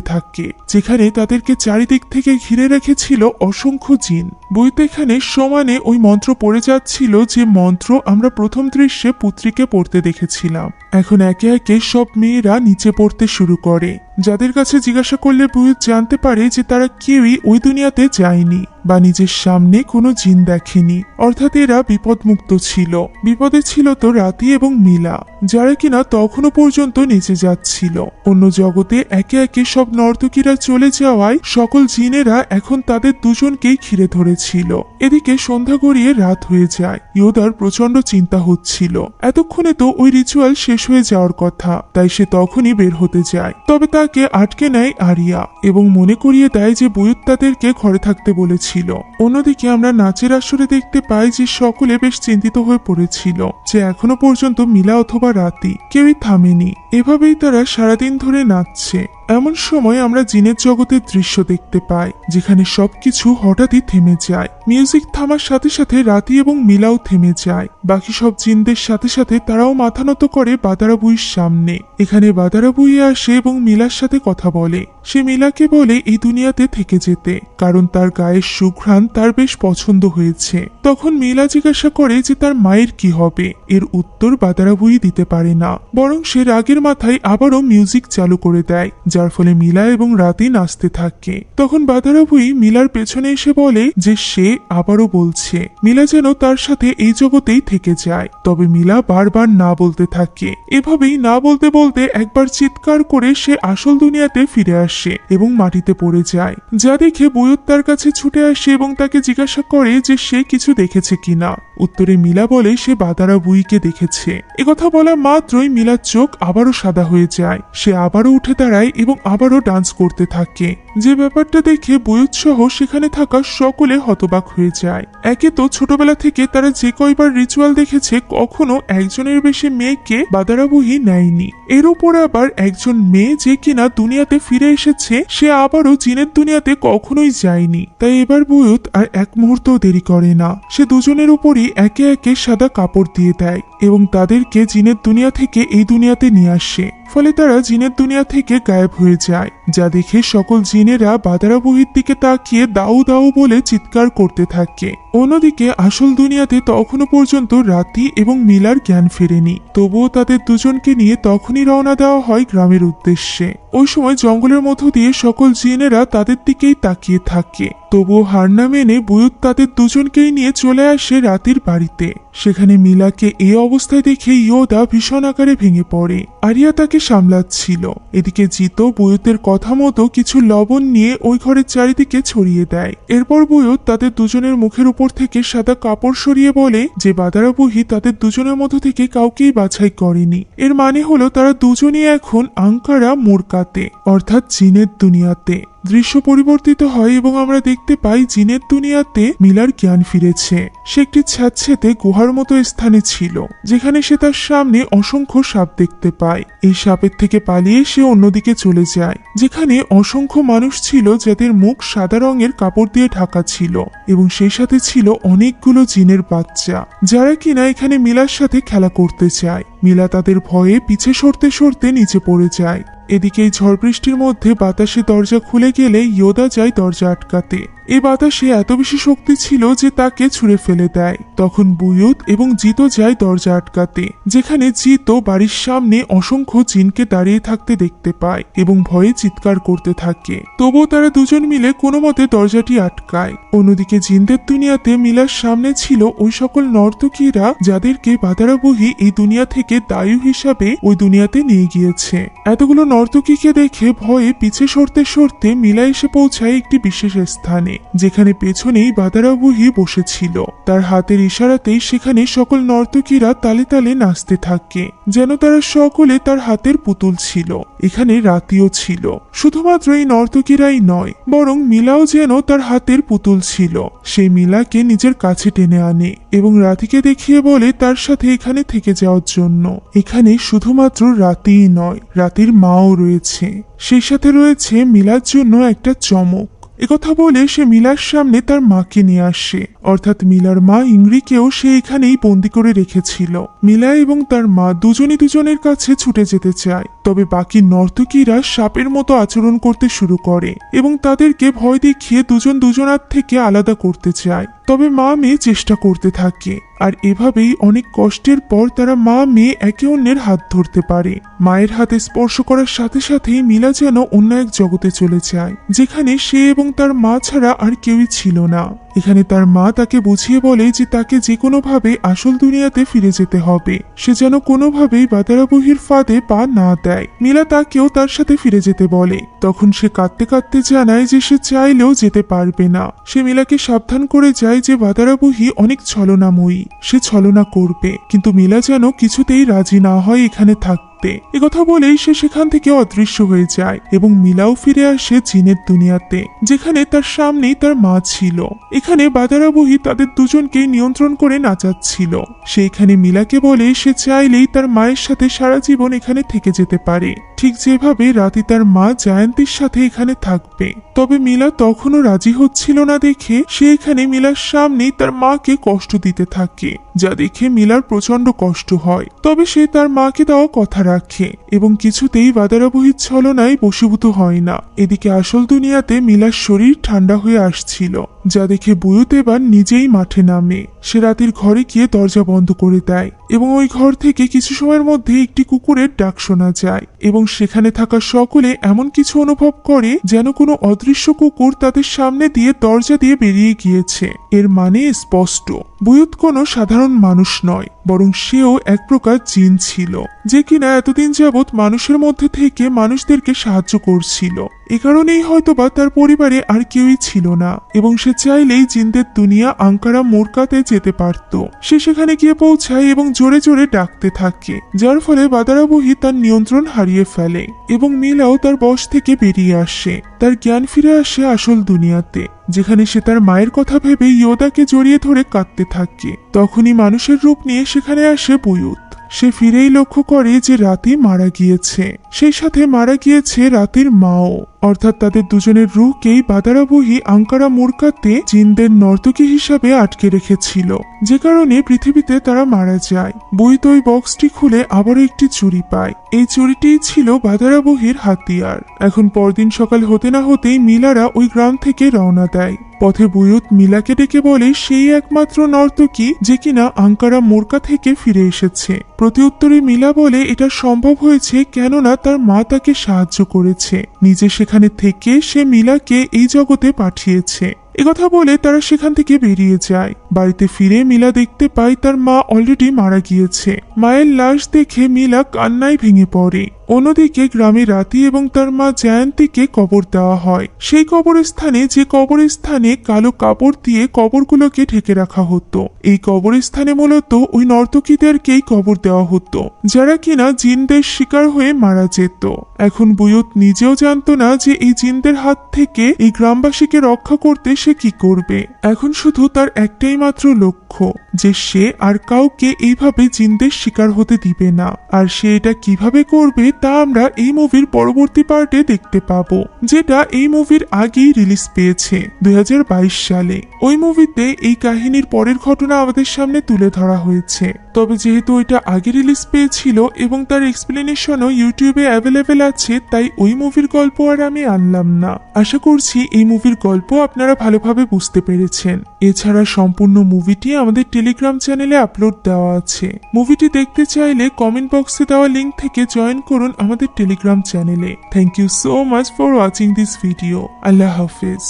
A: থাকে, যেখানে তাদেরকে চারিদিক থেকে ঘিরে রেখেছিল অসংখ্য জিন। বইতে এখানে সমানে ওই মন্ত্র পড়ে যাচ্ছিল, যে মন্ত্র আমরা প্রথম দৃশ্যে পুত্রীকে পড়তে দেখেছিলাম। এখন একে একে সব মেয়েরা নিচে পড়তে শুরু করে। যাদের কাছে জিজ্ঞাসা করলে বুয়ুত জানতে পারে যে তারা কেউই ওই দুনিয়াতে যায়নি বা নিজের সামনে কোনো জিন দেখেনি, অর্থাৎ এরা বিপদমুক্ত ছিল। বিপদে ছিল তো রাতি এবং মিলা, যারা কিনা তখনও পর্যন্ত নিচে যাচ্ছিল। অন্য জগতে একে একে সব নর্তকীরা চলে যাওয়ায় সকল জিনেরা এখন তাদের 2 জনকেই ঘিরে ধরেছিল। এদিকে সন্ধ্যা গড়িয়ে রাত হয়ে যায়। ইয়োদার প্রচন্ড চিন্তা হচ্ছিল, এতক্ষণে তো ওই রিচুয়াল শেষ হয়ে যাওয়ার কথা, তাই সে তখনই বের হতে যায়। তবে তাকে আটকে নেয় আরিয়া এবং মনে করিয়ে দেয় যে বুয়ুত তাদেরকে ঘরে থাকতে বলেছিল। অন্যদিকে আমরা নাচের আসরে দেখতে পাই যে সকলে বেশ চিন্তিত হয়ে পড়েছিল যে এখনো পর্যন্ত মিলা অথবা রাতি কেউই থামেনি। এভাবেই তারা সারাদিন ধরে নাচছে। এমন সময় আমরা জিনের জগতের দৃশ্য দেখতে পাই যেখানে সবকিছু হঠাৎই থেমে যায়। মিউজিক থামার সাথে সাথে রাতি এবং মিলাও থেমে যায়। বাকি সব জিনদের সাথে সাথে তারাও মাথা নত করে বাদারা বুইয়ের সামনে। এখানে বাদারা বুইয়ে আসে এবং মিলার সাথে কথা বলে। সে মিলাকে বলে এই দুনিয়াতে থেকে যেতে, কারণ তার গায়ের সুঘ্রাণ তার বেশ পছন্দ হয়েছে। তখন মিলা জিজ্ঞাসা করে যে তার মায়ের কি হবে। এর উত্তর বাদারা বুই দিতে পারে না, বরং সে রাগের মাথায় আবারও মিউজিক চালু করে দেয়, যার ফলে মিলা এবং রাতি নাচতে থাকে। তখন বাদারা বুই মিলার পেছনে এসে বলে যে সে আবারও বলছে মিলা যেন তার সাথে এই জগতেই থেকে যায়। তবে মিলা বারবার না বলতে থাকে। এভাবেই না বলতে বলতে একবার চিৎকার করে সে আসল দুনিয়াতে ফিরে আসে এবং মাটিতে পড়ে যায়, যা দেখে বুয়ুত তার কাছে ছুটে আসে এবং তাকে জিজ্ঞাসা করে যে সে কিছু দেখেছে কিনা। উত্তরে মিলা বলে সে বাদারা বুইকে দেখেছে। একথা বলা মাত্রই মিলার চোখ আবারও সাদা হয়ে যায়। সে আবারও উঠে দাঁড়ায় এবং আবারও ডান্স করতে থাকে। যে ব্যাপারটা দেখে বুয়ুত সহ সেখানে থাকা সকলে হতবাক হয়ে যায়। একে তো ছোটবেলা থেকে তারা যে কয়বার রিচুয়াল দেখেছে কখনো একজনের বেশি মেয়েকে বাদারা বুই নেয়নি। এর উপর আবার একজন মেয়ে যে কিনা দুনিয়াতে ফিরে এসেছে সে আবারও জিনের দুনিয়াতে কখনোই যায়নি। তাই এবার বুয়ুত আর এক মুহূর্ত দেরি করে না। সে দুজনের উপরই একে একে সাদা কাপড় দিয়ে দেয় এবং তাদেরকে জিনের দুনিয়া থেকে এই দুনিয়াতে নিয়ে আসে। ফলে তারা জিনের দুনিয়া থেকে গায়েব হয়ে যায়, যা দেখে সকল জিনেরা বাদারা বুইয়ের দিকে তাকিয়ে দাউ দাউ বলে চিৎকার করতে থাকে। অন্যদিকে আসল দুনিয়াতে তখনও পর্যন্ত রাতি এবং মিলার জ্ঞান ফেরেনি। তবুও তাদের দুজনকে নিয়ে তখনই রওনা দেওয়া হয় গ্রামের উদ্দেশ্যে। ওই সময় জঙ্গলের মধ্য দিয়ে সকল জিনেরা তাদের দিকেই তাকিয়ে থাকে। তবুও হার না মেনে বুয়ুত তাদের দুজনকেই নিয়ে চলে আসে রাতির বাড়িতে। সেখানে মিলাকে এই অবস্থায় দেখে ইয়োদা ভীষণ আকারে ভেঙে পড়ে। আরিয়া তাকে সামলাচ্ছিল। এদিকে জিতো বুয়ুতের কথা মতো কিছু লবণ নিয়ে ওই ঘরের চারিদিকে ছড়িয়ে দেয়। এরপর বুয়ুত তাদের দুজনের মুখের উপর থেকে সাদা কাপড় সরিয়ে বলে যে বাদারা বুই তাদের দুজনের মধ্য থেকে কাউকেই বাছাই করেনি। এর মানে হলো তারা দুজনই এখন আঙ্কারা মোরকাতে, অর্থাৎ জিনের দুনিয়াতে। দৃশ্য পরিবর্তিত হয় এবং আমরা দেখতে পাই জিনের দুনিয়াতে মিলার জ্ঞান ফিরেছে। সে একটি স্যাঁতসেঁতে গুহার মতো স্থানে ছিল, যেখানে সে তার সামনে অসংখ্য সাপ দেখতে পায়। এই সাপের থেকে পালিয়ে সে অন্যদিকে চলে যায়, যেখানে অসংখ্য মানুষ ছিল যাদের মুখ সাদা রঙের কাপড় দিয়ে ঢাকা ছিল এবং সেই সাথে ছিল অনেকগুলো জিনের বাচ্চা, যারা কিনা এখানে মিলার সাথে খেলা করতে চায়। মিলা তাদের ভয়ে পিছে সরতে সরতে নিচে পড়ে যায়। এদিকে ঝড় বৃষ্টির মধ্যে বাতাসে দরজা খুলে গেলে ইয়োদা যায় দরজা আটকাতে। এই বাতাসে এত বেশি শক্তি ছিল যে তাকে ছুঁড়ে ফেলে দেয়। তখন বুয়ুত এবং জিতো যায় দরজা আটকাতে, যেখানে জিতো বাড়ির সামনে অসংখ্য জিনকে দাঁড়িয়ে থাকতে দেখতে পায় এবং ভয়ে চিৎকার করতে থাকে। তবুও তারা দুজন মিলে কোনো মতে দরজাটি আটকায়। অন্যদিকে জিনদের দুনিয়াতে মিলার সামনে ছিল ওই সকল নর্তকীরা যাদেরকে বাদারা বুই এই দুনিয়া থেকে দায়ু হিসাবে ওই দুনিয়াতে নিয়ে গিয়েছে। এতগুলো নর্তকীকে দেখে ভয়ে পিছে সরতে সরতে মিলা এসে পৌঁছায় একটি বিশেষ স্থানে, যেখানে পেছনেই বাদারা বুই বসেছিল। তার হাতের ইশারাতেই সেখানে সকল নর্তকীরা তালে তালে নাচতে থাকে, যেন তারা সকলে তার হাতের পুতুল ছিল। এখানে রাতিও ছিল। শুধুমাত্র এই নর্তকীরাই নয়, বরং মিলাও যেন তার হাতের পুতুল ছিল। সেই মিলাকে নিজের কাছে টেনে আনে এবং রাতিকে দেখিয়ে বলে তার সাথে এখানে থেকে যাওয়ার জন্য। এখানে শুধুমাত্র রাতিই নয়, রাতির মাও রয়েছে। সেই সাথে রয়েছে মিলার জন্য একটা চমক। একথা বলে সে মিলার সামনে তার মাকে নিয়ে আসে, অর্থাৎ মিলার মা ইংরিকেও সে এখানেই বন্দি করে রেখেছিল। মিলা এবং তার মা দুজনই দুজনের কাছে ছুটে যেতে চায়, তবে বাকি নর্তকীরা সাপের মতো আচরণ করতে শুরু করে এবং তাদেরকে ভয় দেখিয়ে দুজন দুজনার থেকে আলাদা করতে চায়। তবে মা মেয়ে চেষ্টা করতে থাকে, আর এভাবেই অনেক কষ্টের পর তারা মা মেয়ে একে অন্যের হাত ধরতে পারে। মায়ের হাতে স্পর্শ করার সাথে সাথেই মিলা যেন অন্য এক জগতে চলে যায়, যেখানে সে এবং তার মা ছাড়া আর কেউই ছিল না। এখানে তার মা তাকে বুঝিয়ে বলে যে তাকে যে কোনোভাবে আসল দুনিয়াতে ফিরে যেতে হবে, সে যেন কোনোভাবেই বাদারাবহির ফাঁদে পা না দেয়। মিলা তাকেও তার সাথে ফিরে যেতে বলে। তখন সে কাঁদতে কাঁদতে জানায় যে সে চাইলেও যেতে পারবে না। সে মিলাকে সাবধান করে যায় যে বাদারাবহি অনেক ছলনাময়ী, সে ছলনা করবে, কিন্তু মিলা যেন কিছুতেই রাজি না হয় এখানে থাকতে। একথা বলেই সে সেখান থেকে অদৃশ্য হয়ে যায় এবং মিলাও ফিরে আসে জিনের দুনিয়াতে, যেখানে তার সামনেই তার মা ছিল। এখানে বাদারাবহি তাদের দুজনকে নিয়ন্ত্রণ করে নাচাচ্ছিল। সে এখানে মিলাকে বলে সে চাইলেই তার মায়ের সাথে সারা জীবন এখানে থেকে যেতে পারে, ঠিক যেভাবে রাতে তার মা জায়ান্তীর সাথে এখানে থাকবে। তবে মিলা তখনও রাজি হচ্ছিল না দেখে সে এখানে মিলার সামনেই তার মাকে কষ্ট দিতে থাকে, যা দেখে মিলার প্রচন্ড কষ্ট হয়। তবে সে তার মাকে দেওয়া কথা রাখে এবং কিছুতেই বাদারাবহির ছলনায় বশীভূত হয় না। এদিকে আসল দুনিয়াতে মিলার শরীর ঠান্ডা হয়ে আসছিল, যা দেখে বুয়ুত এবার নিজেই মাঠে নামে। সে রাতের ঘরে গিয়ে দরজা বন্ধ করে দেয় এবং ওই ঘর থেকে কিছু সময়ের মধ্যে একটি কুকুরের ডাক শোনা যায় এবং সেখানে থাকা সকলে এমন কিছু অনুভব করে যেন কোনো অদৃশ্য কুকুর তাদের সামনে দিয়ে দরজা দিয়ে বেরিয়ে গিয়েছে। এর মানে স্পষ্ট, বুয়ুত কোনো সাধারণ মানুষ নয়, বরং সেও এক প্রকার জিন ছিল, যে কিনা এতদিন যাবৎ মানুষের মধ্যে থেকে মানুষদেরকে সাহায্য করছিল। এ কারণেই হয়তোবা তার পরিবারে আর কেউই ছিল না এবং সে চাইলেই জিনদের দুনিয়া আঙ্কারা মোরকাতে যেতে পারত। সে সেখানে গিয়ে পৌঁছায় এবং জোরে জোরে ডাকতে থাকে, যার ফলে বাদারাবহি তার নিয়ন্ত্রণ হারিয়ে ফেলে এবং মিলাও তার বশ থেকে বেরিয়ে আসে। তার জ্ঞান ফিরে আসে আসল দুনিয়াতে, যেখানে সে তার মায়ের কথা ভেবে ইয়োদাকে জড়িয়ে ধরে কাঁদতে থাকে। তখনই মানুষের রূপ নিয়ে সেখানে আসে বুয়ুত। সে ফিরেই লক্ষ্য করে যে রাতে মারা গিয়েছে, সেই সাথে মারা গিয়েছে রাতের মাও। অর্থাৎ তাদের দুজনের রূহকেই বাদারাবহি আঙ্কারা মোরকাতে জিনদের নর্তকী হিসাবে আটকে রেখেছিল, যে কারণে পৃথিবীতে তারা মারা যায়। বুয়ুত ওই বক্সটি খুলে আবারও একটি চুরি পায়। এই চুরিটিই ছিল বাদারাবহির হাতিয়ার। এখন পরদিন সকাল হতে না হতেই মিলারা ওই গ্রাম থেকে রওনা দেয়। পথে বুয়ুত মিলাকে ডেকে বলে সেই একমাত্র নর্তকী যে কিনা আঙ্কারা মোরকা থেকে ফিরে এসেছে। প্রতিউত্তরে মিলা বলে এটা সম্ভব হয়েছে কেননা তার মা তাকে সাহায্য করেছে, নিজে সেখানে থেকে সে মিলাকে এই জগতে পাঠিয়েছে। একথা বলে তারা সেখান থেকে বেরিয়ে যায়। বাড়িতে ফিরে মিলা দেখতে পায় তার মা অলরেডি মারা গিয়েছে। মায়ের লাশ দেখে মিলা কান্নায় ভেঙে পড়ে। অন্যদিকে গ্রামে রাতি এবং তার মা জায়ান্তীকে কবর দেওয়া হয়, সেই কবরস্থানে যে কবরস্থানে কালো কাপড় দিয়ে কবরগুলোকে ঢেকে রাখা হতো। এই কবরস্থানে মূলত ওই নর্তকীদেরকেই কবর দেওয়া হতো, যারা কিনা জিনদের শিকার হয়ে মারা যেত। এখন বুয়ুত নিজেও জানতো না যে এই জিনদের হাত থেকে এই গ্রামবাসীকে রক্ষা করতে সে কি করবে। এখন শুধু তার একটাই মাত্র লক্ষ্য, যে সে আর কাউকে এইভাবে জিনদের শিকার হতে দিবে না। আর সে এটা কিভাবে করবে তা আমরা এই মুভির পরবর্তী পার্টে দেখতে পাবো, যেটা এই মুভির আগেই রিলিজ পেয়েছে 2022 সালে। ওই মুভিতে এই কাহিনীর পরের ঘটনা আমাদের সামনে তুলে ধরা হয়েছে। তবে যেহেতু ওইটা আগে রিলিজ পেয়েছিল এবং তার এক্সপ্লেনেশনও ইউটিউবে অ্যাভেলেবেল আছে, তাই ওই মুভির গল্প আর আমি আনলাম না। আশা করছি এই মুভির গল্প আপনারা ভালোভাবে বুঝতে পেরেছেন। এছাড়া সম্পূর্ণ মুভিটি আমাদের টেলিগ্রাম চ্যানেলে আপলোড দেওয়া আছে। মুভিটি দেখতে চাইলে কমেন্ট বক্সে দেওয়া লিংক থেকে জয়েন করুন আমাদের টেলিগ্রাম চ্যানেলে। Thank you so much for watching this video. আল্লাহ হাফেজ।